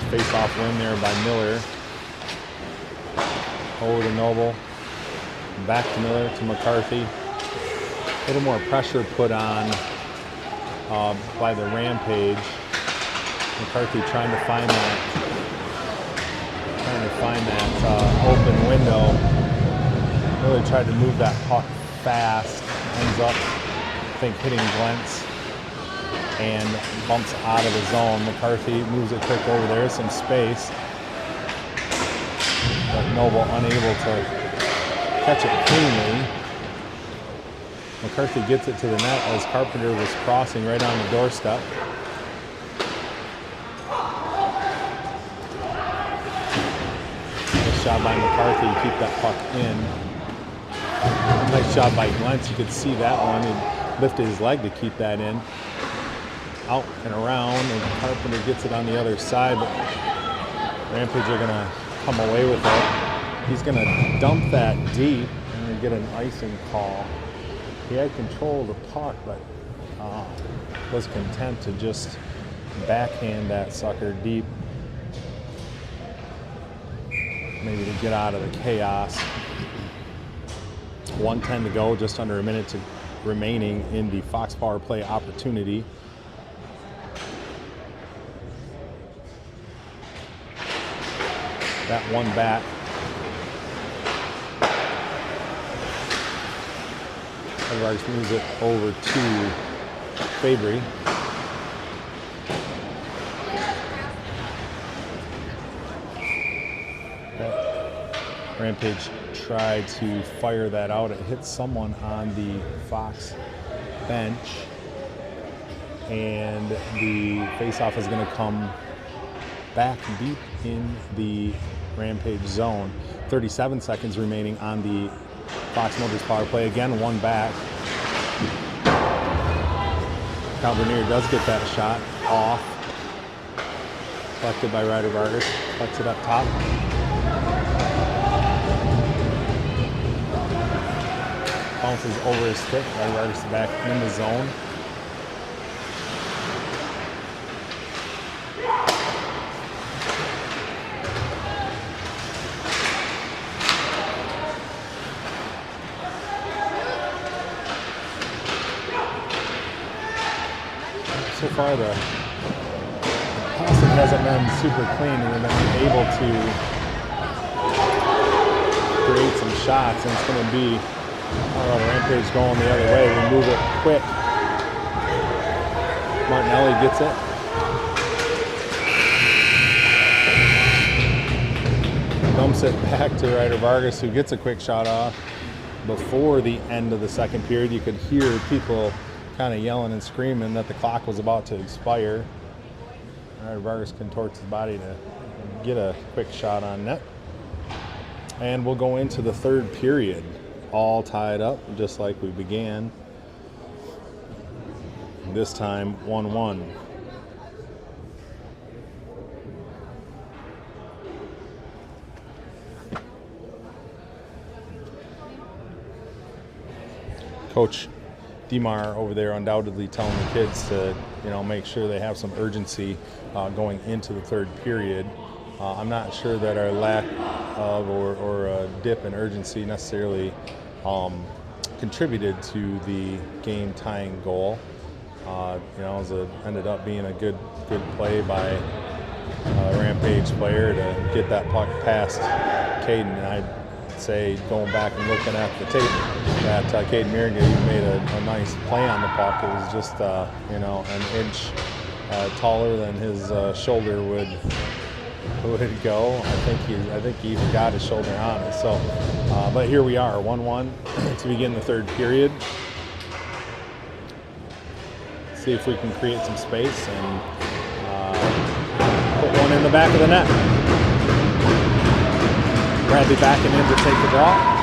Face-off win there by Miller. Over to Noble. Back to Miller to McCarthy. A little more pressure put on by the Rampage. McCarthy trying to find that open window. Miller tried to move that puck fast. Ends up, I think, hitting Glentz and bumps out of the zone. McCarthy moves it quick over there, some space. But Noble unable to catch it cleanly. McCarthy gets it to the net as Carpenter was crossing right on the doorstep. Nice job by McCarthy to keep that puck in. Nice job by Glentz. You could see that one. He lifted his leg to keep that in. Out and around, and Carpenter gets it on the other side, but Rampage are going to come away with it. He's going to dump that deep and get an icing call. He had control of the puck, but was content to just backhand that sucker deep, maybe to get out of the chaos. 1:10 to go, just under a minute remaining in the Fox power play opportunity. That one back. Edwards moves it over to Fabry. Rampage tried to fire that out. It hit someone on the Fox bench. And the faceoff is going to come back deep in the Rampage zone. 37 seconds remaining on the Fox Motors power play. Again, one back. Calvernier does get that shot off. Collected by Ryder Vargas. Collects it up top. Bounces over his stick. Ryder Vargas back in the zone. So far, the passing hasn't been super clean, and they've been able to create some shots, and it's going to be Rampage going the other way. We move it quick. Martinelli gets it. Dumps it back to Ryder Vargas, who gets a quick shot off. Before the end of the second period, you could hear people kind of yelling and screaming that the clock was about to expire. Ryder Vargas contorts his body to get a quick shot on net. And we'll go into the third period, all tied up, just like we began. This time, 1-1. Coach DeMar over there undoubtedly telling the kids to, make sure they have some urgency going into the third period. I'm not sure that our lack of or a dip in urgency necessarily contributed to the game tying goal. It ended up being a good play by a Rampage player to get that puck past Caden. And I'd say, going back and looking at the tape, that Caden Mirrigan made a nice play on the puck. It was just an inch taller than his shoulder would go. I think he even got his shoulder on it. So, but here we are, 1-1 to begin the third period. See if we can create some space and put one in the back of the net. Bradley backing in to take the draw.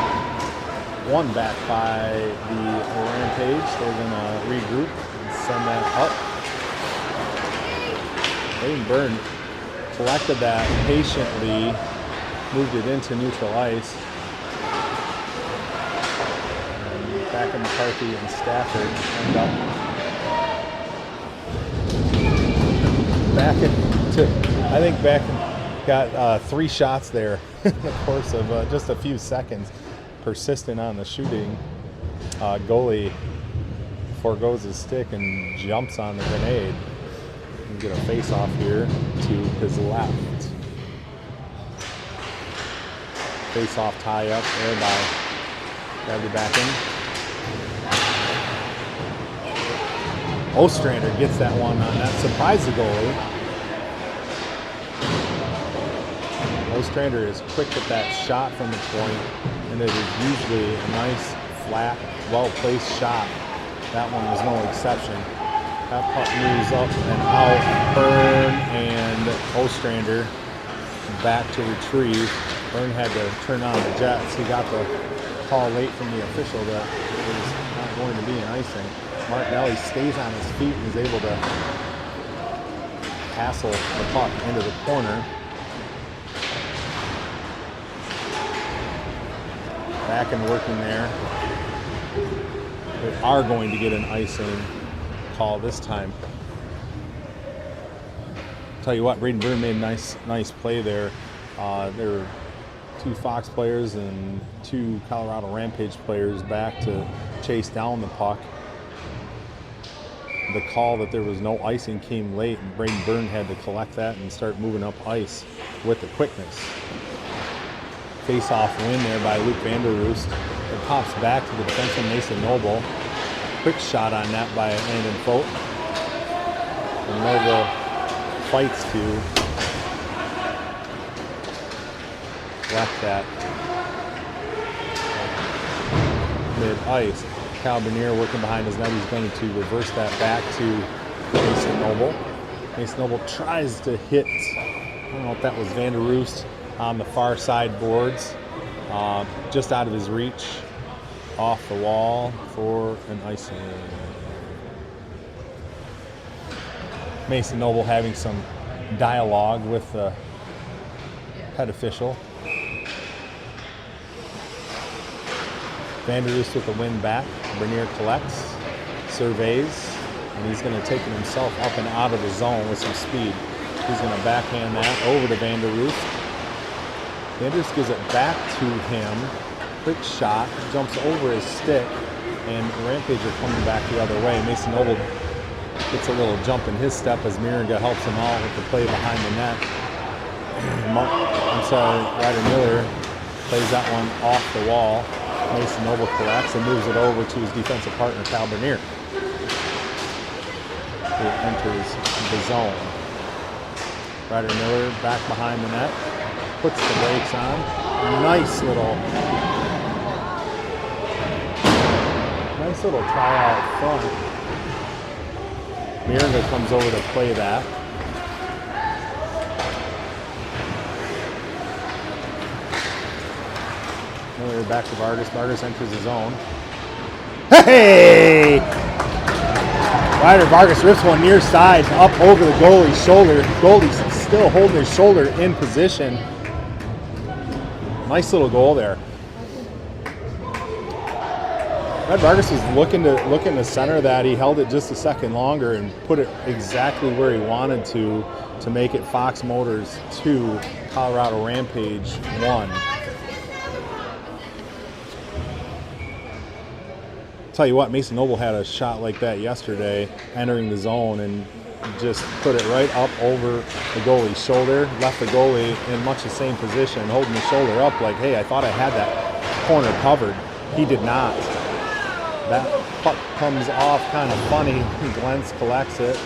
One back by the Rampage. They're going to regroup and send that up. Hayden Byrne collected that patiently, moved it into neutral ice. McCarthy and Stafford end up back into, I think back got 3 shots there in the course of just a few seconds. Persistent on the shooting. Goalie forgoes his stick and jumps on the grenade. And get a face off here to his left. Face off tie up there by Bradley back in. Ostrander gets that one on that. Surprised the goalie. Ostrander is quick at that shot from the point, and it is usually a nice, flat, well-placed shot. That one was no exception. That puck moves up and out. Byrne and Ostrander back to retrieve. Byrne had to turn on the jets. He got the call late from the official that it was not going to be an icing. Martinelli stays on his feet and is able to hassle the puck into the corner. Back and working there. They are going to get an icing call this time. Tell you what, Braden Byrne made a nice play there. There were 2 Fox players and 2 Colorado Rampage players back to chase down the puck. The call that there was no icing came late, and Braden Byrne had to collect that and start moving up ice with the quickness. Face-off win there by Luke Vanderoost. It pops back to the defenseman Mason Noble. Quick shot on that by Landon Fote. And Noble fights to left that mid-ice. Cal Bernier working behind his net. He's going to reverse that back to Mason Noble. Mason Noble tries to hit, I don't know if that was Vanderoost, on the far side boards, just out of his reach, off the wall for an icing. Mason Noble having some dialogue with the head official. Vanderoost with the win back. Bernier collects, surveys, and he's going to take it himself up and out of the zone with some speed. He's going to backhand that over to Vanderoost. Vanderoost gives it back to him. Quick shot, jumps over his stick, and Rampage are coming back the other way. Mason Noble gets a little jump in his step as Miringa helps him out with the play behind the net. Ryder Miller plays that one off the wall. Mason Noble collects and moves it over to his defensive partner, Cal Bernier, who enters the zone. Ryder Miller back behind the net, puts the brakes on. Nice little try out front. Miringa comes over to play that. Miller back to Vargas. Vargas enters his own. Hey! Ryder Vargas rips one near side up over the goalie's shoulder. Goalie's still holding his shoulder in position. Nice little goal there. Red Vargas was looking to center that. He held it just a second longer and put it exactly where he wanted to make it Fox Motors 2, Colorado Rampage 1. Tell you what, Mason Noble had a shot like that yesterday, entering the zone and just put it right up over the goalie's shoulder, left the goalie in much the same position, holding the shoulder up like, hey, I thought I had that corner covered. He did not. That puck comes off kind of funny. Glentz collects it.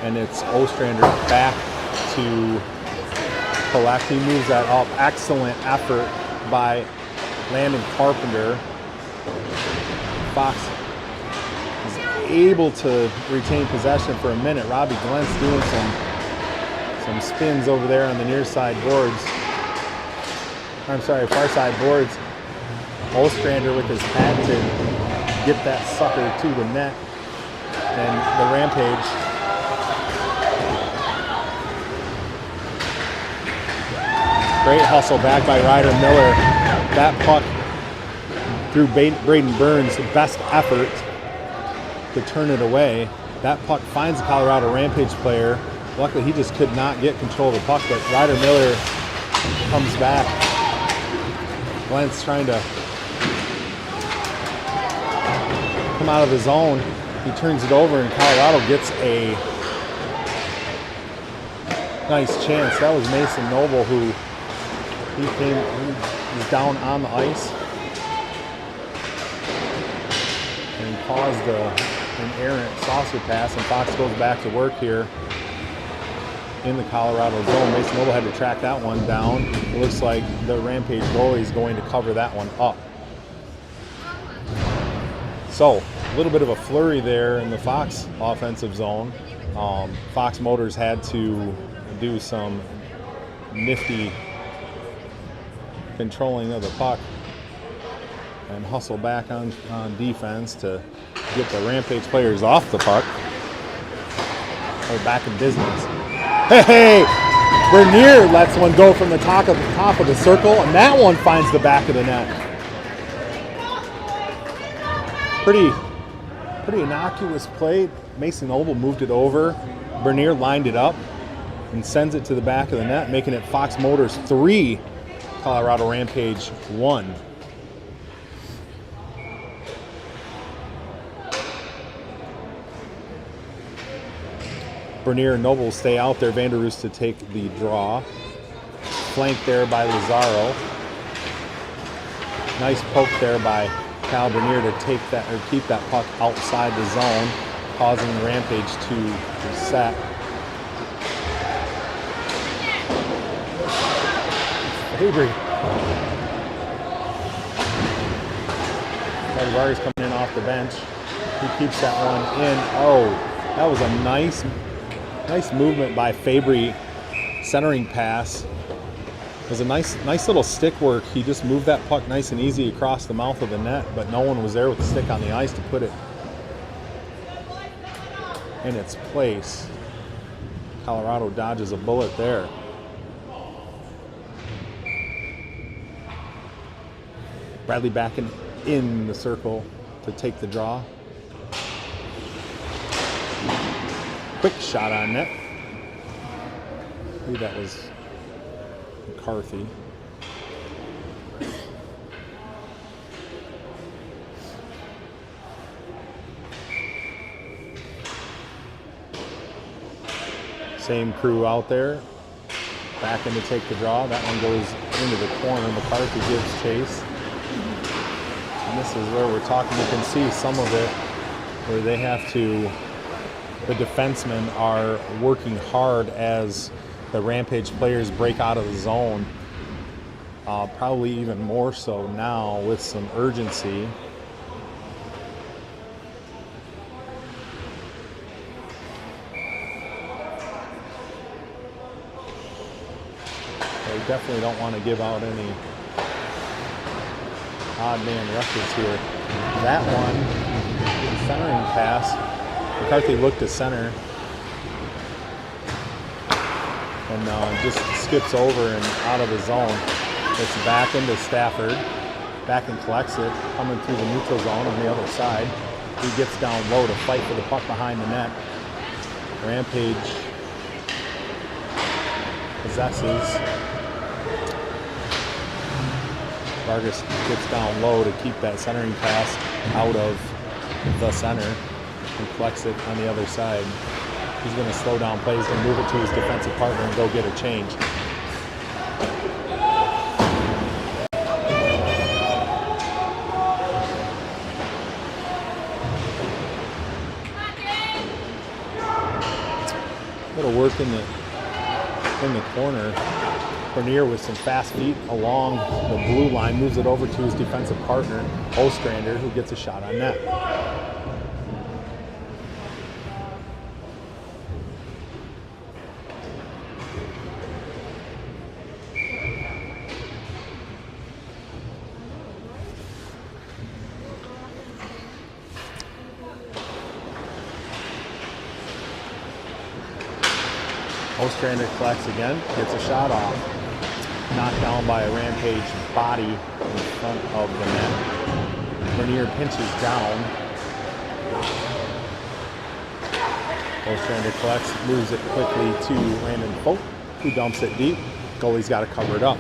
And it's Ostrander back to collect. He moves that up. Excellent effort by Landon Carpenter. Fox is able to retain possession for a minute. Robbie Glentz doing some spins over there on the near side boards. Far side boards. Ostrander with his pad to get that sucker to the net. And the Rampage great hustle back by Ryder Miller. that puck through Braden Burns' best effort to turn it away. That puck finds the Colorado Rampage player. Luckily, he just could not get control of the puck, but Ryder Miller comes back. Glenn's trying to come out of his zone. He turns it over, and Colorado gets a nice chance. That was Mason Noble, who he was down on the ice and caused an errant saucer pass, and Fox goes back to work here in the Colorado zone. Mason Noble had to track that one down. It looks like the Rampage goalie is going to cover that one up. So, a little bit of a flurry there in the Fox offensive zone. Fox Motors had to do some nifty controlling of the puck and hustle back on defense to get the Rampage players off the puck. Or back in business. Hey! Bernier lets one go from the top of the circle, and that one finds the back of the net. Pretty innocuous play. Mason Noble moved it over. Bernier lined it up and sends it to the back of the net, making it Fox Motors 3, Colorado Rampage 1. Bernier and Noble stay out there. Vanderroos to take the draw. Flanked there by Lazaro. Nice poke there by Cal Bernier to take that or keep that puck outside the zone, causing Rampage to set. Fabry. Vargas coming in off the bench. He keeps that one in. Oh, that was a nice movement by Fabry. Centering pass. It was a nice little stick work. He just moved that puck nice and easy across the mouth of the net, but no one was there with the stick on the ice to put it in its place. Colorado dodges a bullet there. Bradley back in the circle to take the draw. Quick shot on net. I believe that was McCarthy. Same crew out there. Back in to take the draw. That one goes into the corner. McCarthy gives chase. And this is where we're talking. You can see some of it where they have to, the defensemen are working hard as the Rampage players break out of the zone. Probably even more so now with some urgency. They definitely don't want to give out any odd man rushes here. That one, the centering pass. McCarthy looked to center and just skips over and out of the zone. It's back into Stafford. Back and collects it, coming through the neutral zone on the other side. He gets down low to fight for the puck behind the net. Rampage possesses. Vargas gets down low to keep that centering pass out of the center and collects it on the other side. He's going to slow down plays and move it to his defensive partner and go get a change. Little work in the corner. Bernier with some fast feet along the blue line moves it over to his defensive partner, Ostrander, who gets a shot on net. Ostrander collects again, gets a shot off. knocked down by a Rampage body in front of the net. Bernier pinches down. Ostrander collects, moves it quickly to Landon Folk, who dumps it deep. Goalie's got to cover it up.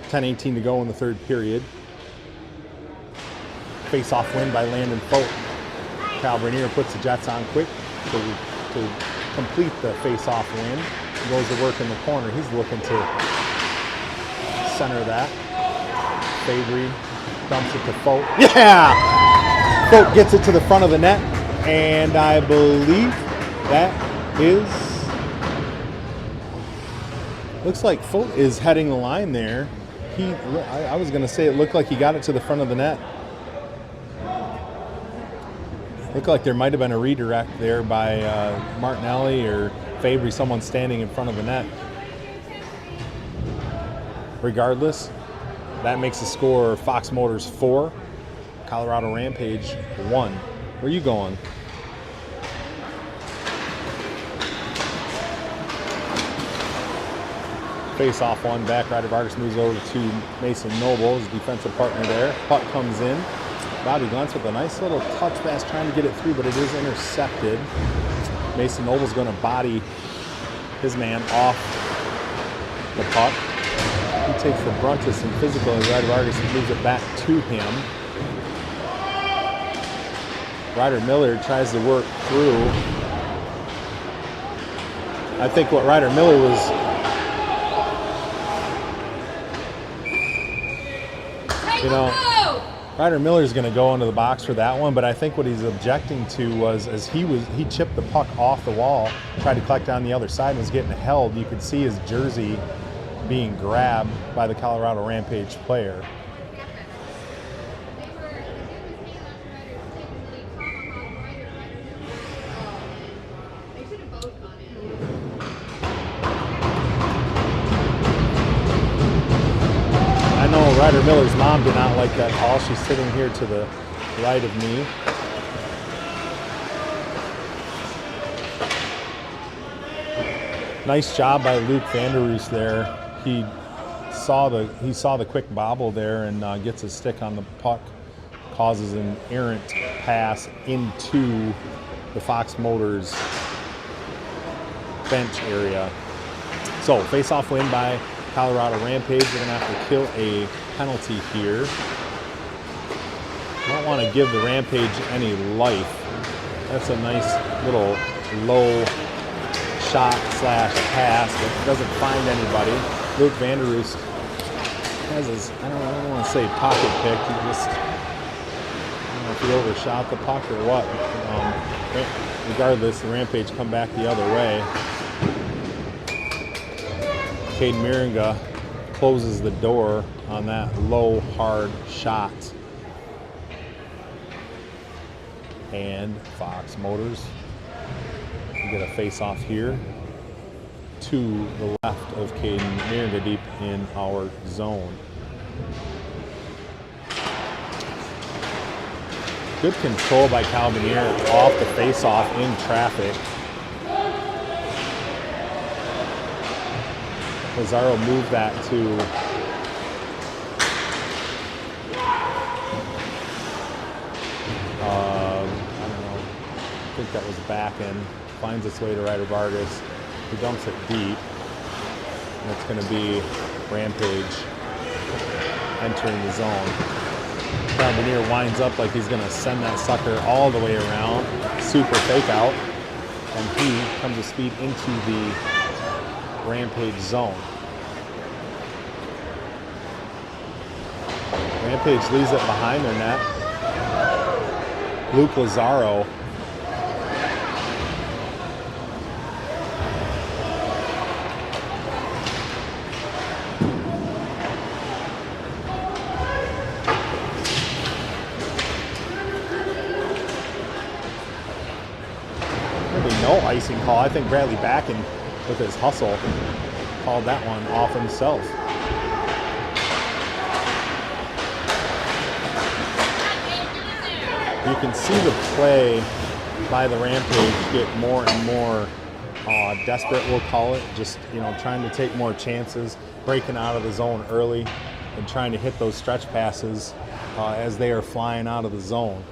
.10:18 to go in the third period. Face-off win by Landon Folk. Cal Bernier puts the Jets on quick to complete the face-off win. He goes to work in the corner. He's looking to center that. Fabry dumps it to Folk. Yeah! Folk gets it to the front of the net, and I believe that is... Looks like Folk is heading the line there. I was going to say it looked like he got it to the front of the net. Looked like there might have been a redirect there by Martinelli or Fabry, someone standing in front of the net. Regardless, that makes the score Fox Motors 4, Colorado Rampage 1. Where are you going? Face-off one, back Ryder Vargas moves over to Mason Noble, his defensive partner there. Puck comes in. Bobby Gluntz with a nice little touch pass trying to get it through, but it is intercepted. Mason Noble's going to body his man off the puck. He takes the brunt of some physical as Ryder Vargas moves it back to him. Ryder Miller tries to work through. I think what Ryder Miller was... You know, Ryder Miller's going to go into the box for that one, but I think what he's objecting to was as he chipped the puck off the wall, tried to collect on the other side and was getting held. You could see his jersey being grabbed by the Colorado Rampage player. Ryder Miller's mom did not like that call. She's sitting here to the right of me. Nice job by Luke Vanderroos there. He saw the quick bobble there and gets his stick on the puck, causes an errant pass into the Fox Motors bench area. So face-off win by Colorado Rampage. We're going to have to kill a penalty here. Don't want to give the Rampage any life. That's a nice little low shot slash pass that doesn't find anybody. Luke Vanderroos has his, I don't want to say pocket picked. He just, I don't know if he overshot the puck or what. Regardless, the Rampage come back the other way. Caden Miringa closes the door on that low, hard shot. And Fox Motors get a face-off here to the left of Caden Miringa deep in our zone. Good control by Cal Bernier off the face-off in traffic. Lazaro moved that to I don't know, I think that was back end. Finds its way to Ryder Vargas. He dumps it deep. And it's going to be Rampage entering the zone. Cal Bernier winds up like he's going to send that sucker all the way around. Super fake out. And he comes to speed into the Rampage zone. Rampage leaves it behind their net. Luke Lazaro no icing call. I think Bradley Backen, with his hustle, called that one off himself. You can see the play by the Rampage get more and more desperate, we'll call it. Just, trying to take more chances, breaking out of the zone early, and trying to hit those stretch passes as they are flying out of the zone.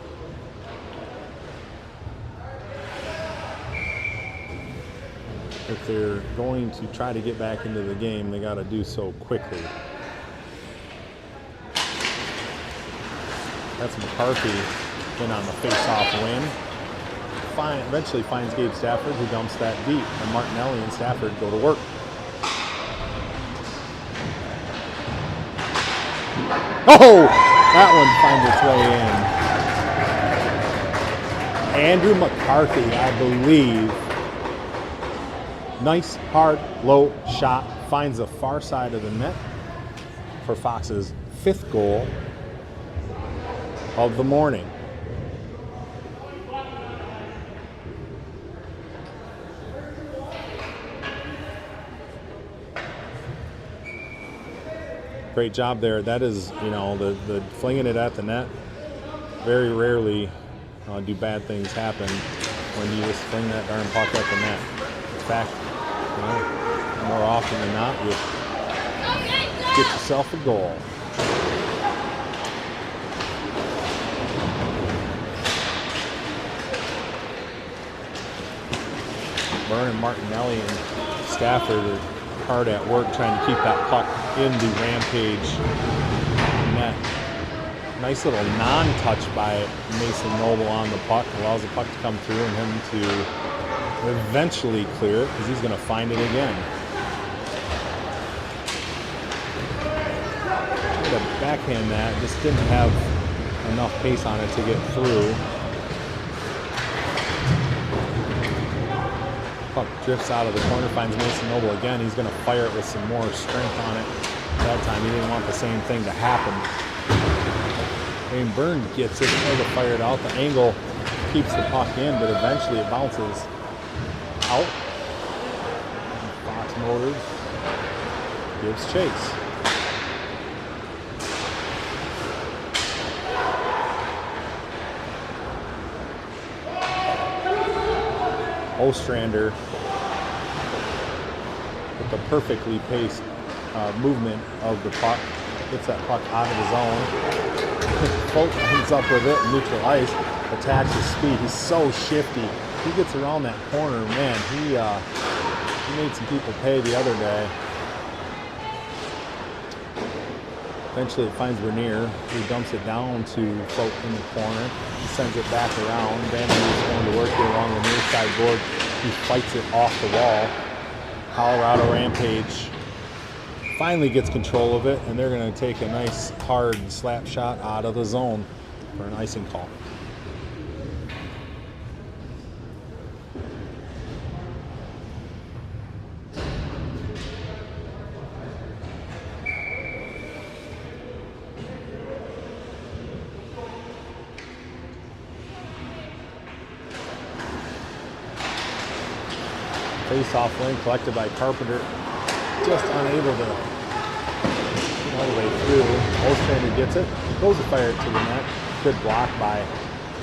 If they're going to try to get back into the game, they got to do so quickly. That's McCarthy in on the face-off win. Eventually finds Gabe Stafford, who dumps that deep, and Martinelli and Stafford go to work. Oh, that one finds its way in. Andrew McCarthy, I believe. Nice, hard, low shot. Finds the far side of the net for Fox's 5th goal of the morning. Great job there. That is, the flinging it at the net. Very rarely do bad things happen when you just fling that darn puck at the net. In fact, more often than not, you get yourself a goal. Byrne and Martinelli and Stafford are hard at work trying to keep that puck in the Rampage net. Nice little non-touch by Mason Noble on the puck. Allows the puck to come through and him to eventually clear it because he's going to find it again. Tried to backhand that, just didn't have enough pace on it to get through. Puck drifts out of the corner, finds Mason Noble again. He's going to fire it with some more strength on it. That time he didn't want the same thing to happen. Byrne gets it, tries to fire it out. The angle keeps the puck in, but eventually it bounces out. And Fox Motors gives chase. Ostrander with the perfectly paced movement of the puck. Gets that puck out of the zone. Folk ends up with it, neutral ice, attaches speed. He's so shifty. He gets around that corner, man. He made some people pay the other day. Eventually it finds Bernier, who dumps it down to Folk in the corner. He sends it back around. Vandermeer's going to work here along the near side board. He fights it off the wall. Colorado Rampage finally gets control of it, and they're going to take a nice hard slap shot out of the zone for an icing call. Face-off win collected by Carpenter, just unable to get all the way through. Ostrander gets it, goes to fire it to the net. Good block by a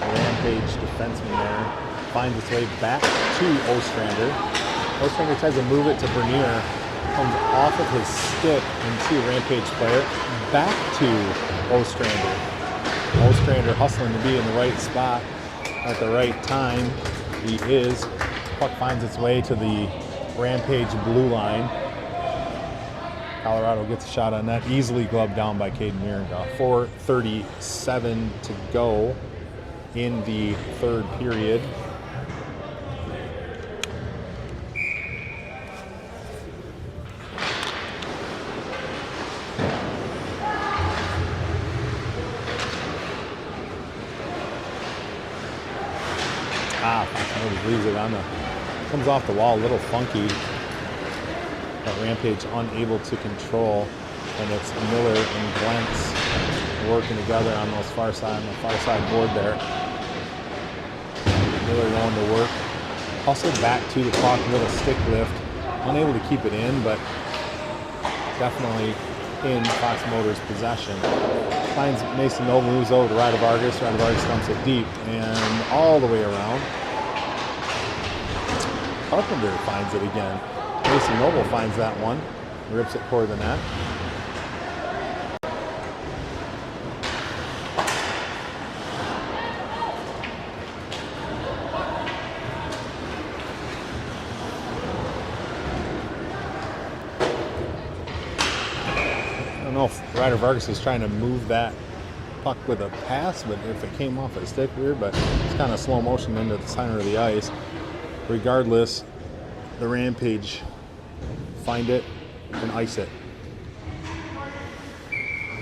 Rampage defenseman there. Finds its way back to Ostrander. Ostrander tries to move it to Bernier. Comes off of his stick into Rampage player. Back to Ostrander. Ostrander hustling to be in the right spot at the right time. He is. Puck finds its way to the Rampage blue line. Colorado gets a shot on that, easily gloved down by Caden Miringa. 4:37 to go in the third period. Leaves it on the, comes off the wall, a little funky. But Rampage unable to control, and it's Miller and Glentz working together on those far side, on the far side board there. Miller going to work, hustled back to the puck, little stick lift, unable to keep it in, but definitely in Fox Motors' possession. finds Mason Noble, moves over to Ryder Vargas. Ryder Vargas dumps it deep and all the way around. Carpenter finds it again. Mason Noble finds that one, rips it toward the net. I don't know if Ryder Vargas is trying to move that puck with a pass, but if it came off a stick, weird, but it's kind of slow motion into the center of the ice. Regardless, the Rampage find it and ice it.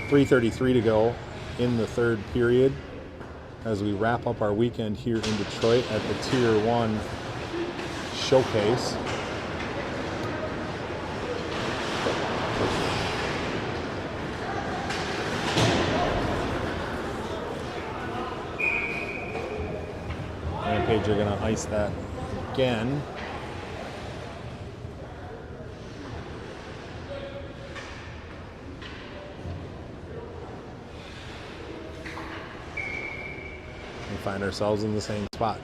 3:33 to go in the third period as we wrap up our weekend here in Detroit at the Tier 1 showcase. Rampage are going to ice that again. We find ourselves in the same spot.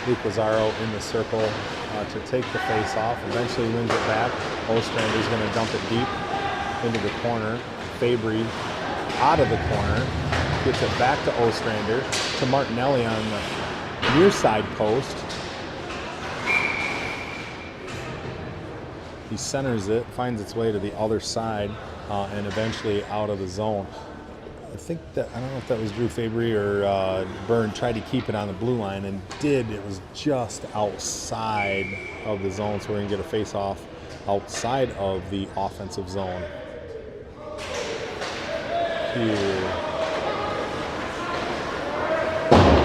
Luke Lazaro in the circle to take the face off. Eventually wins it back. Ostrander's going to dump it deep into the corner. Fabry out of the corner. Gets it back to Ostrander, to Martinelli on the near side post. He centers it, finds its way to the other side, and eventually out of the zone. I think that, I don't know if that was Drew Fabry or Byrne, tried to keep it on the blue line and did. It was just outside of the zone, so we're going to get a face-off outside of the offensive zone. Here.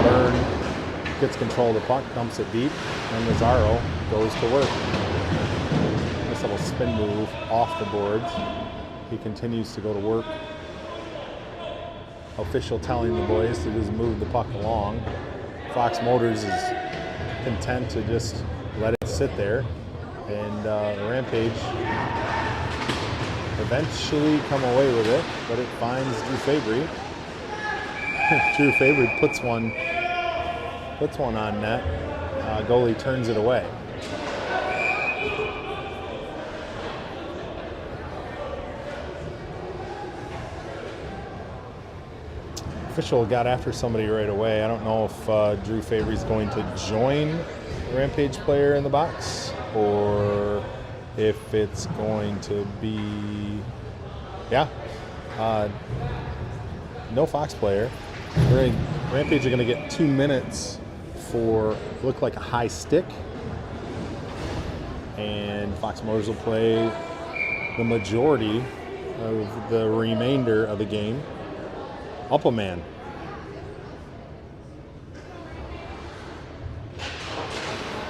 Byrne gets control of the puck, dumps it deep, and Lazaro goes to work. Nice little spin move off the boards. He continues to go to work. Official telling the boys to just move the puck along. Fox Motors is content to just let it sit there. And the Rampage eventually come away with it, but it finds Drew Fabry. Drew Fabry puts one on net. Goalie turns it away. Official got after somebody right away. I don't know if Drew Fabry's going to join the Rampage player in the box or if it's going to be, no Fox player. Rampage are going to get 2 minutes for look like a high stick, and Fox Motors will play the majority of the remainder of the game. Up a man.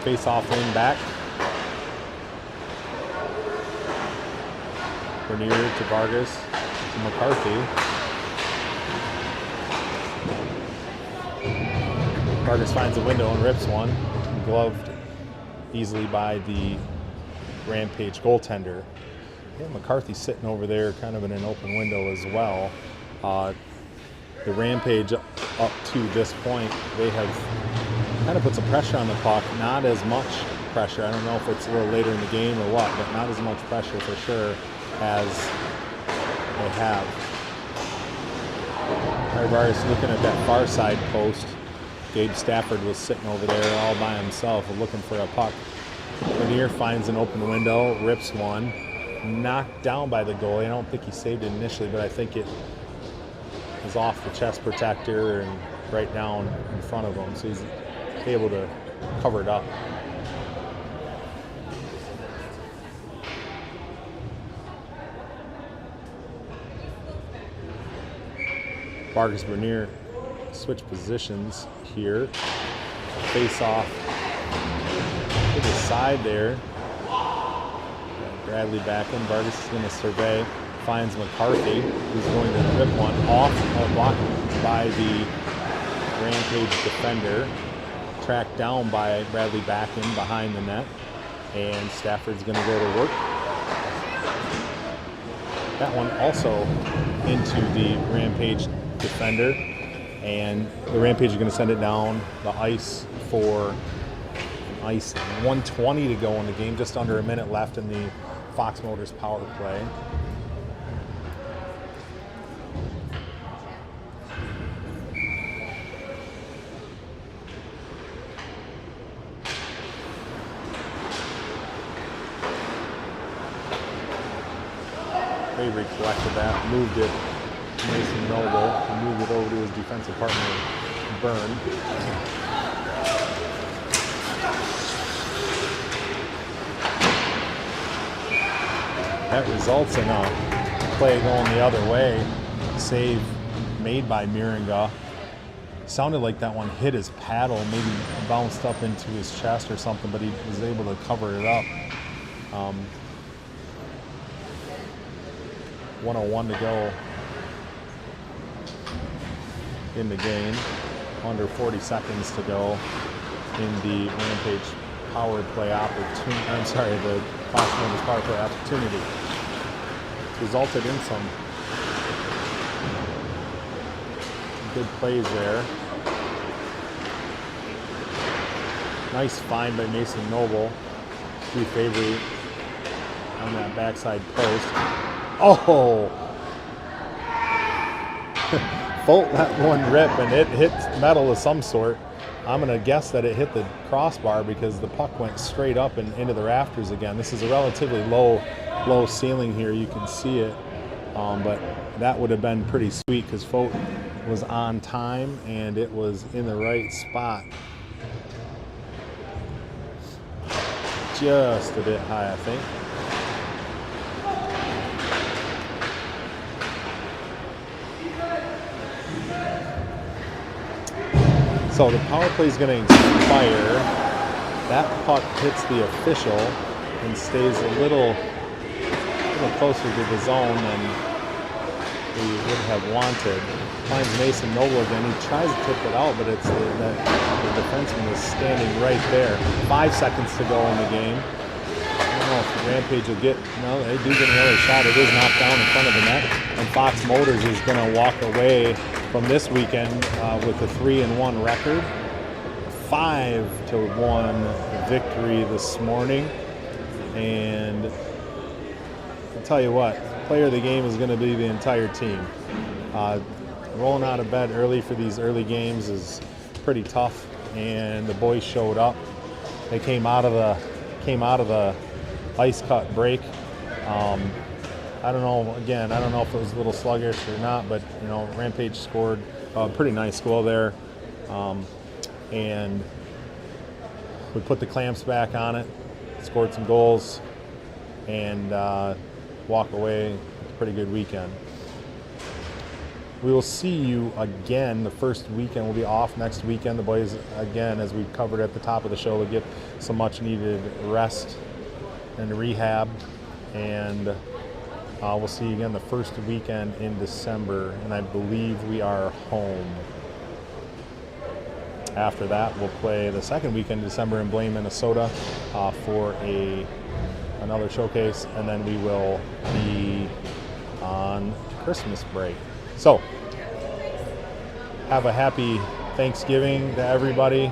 Face off lane back. Bernier to Vargas to McCarthy. Vargas finds a window and rips one, gloved easily by the Rampage goaltender. Yeah, McCarthy sitting over there kind of in an open window as well. The Rampage up to this point, they have kind of put some pressure on the puck, not as much pressure. I don't know if it's a little later in the game or what, but not as much pressure for sure as they have. Vargas looking at that far side post. Gabe Stafford was sitting over there all by himself looking for a puck. Bernier finds an open window, rips one, knocked down by the goalie. I don't think he saved it initially, but I think it is off the chest protector and right down in front of him, so he's able to cover it up. Vargas Bernier switch positions here. Face off to the side there. Bradley back in. Vargas is going to survey. Finds McCarthy, who's going to rip one off a block by the Rampage defender. Tracked down by Bradley Backen behind the net. And Stafford's going to go to work. That one also into the Rampage defender, and the Rampage is going to send it down the ice for ice 120 to go in the game, just under a minute left in the Fox Motors power play. Avery collected that, moved it to Mason Noble, and moved it over to his defensive partner, Byrne. That results in a play going the other way. Save made by Miringa. Sounded like that one hit his paddle, maybe bounced up into his chest or something, but he was able to cover it up. 1:01 to go in the game. Under 40 seconds to go in the Rampage power play opportunity. I'm sorry, the Fox Motors power play opportunity. Resulted in some good plays there. Nice find by Mason Noble. Keith Avery on that backside post. Oh! Folt let one rip and it hit metal of some sort. I'm going to guess that it hit the crossbar because the puck went straight up and into the rafters again. This is a relatively low ceiling here. You can see it. But that would have been pretty sweet because Folt was on time and it was in the right spot. Just a bit high, I think. So the power play is going to expire. That puck hits the official and stays a little closer to the zone than we would have wanted. Finds Mason Noble again. He tries to tip it out, but it's the defenseman is standing right there. 5 seconds to go in the game. I don't know if Rampage will get. No, they do get another shot. It is knocked down in front of the net, and Fox Motors is going to walk away from this weekend with a 3-1 record, 5-1 victory this morning, and I'll tell you what, player of the game is going to be the entire team. Rolling out of bed early for these early games is pretty tough, and the boys showed up. They came out of the ice cut break. I don't know if it was a little sluggish or not, but Rampage scored a pretty nice goal there, and we put the clamps back on it, scored some goals, and walk away with a pretty good weekend. We will see you again the first weekend. We'll be off next weekend. The boys, again, as we covered at the top of the show, will get some much needed rest and rehab, and we'll see you again the first weekend in December, and I believe we are home. After that, we'll play the second weekend in December in Blaine, Minnesota for another showcase, and then we will be on Christmas break. So, have a happy Thanksgiving to everybody.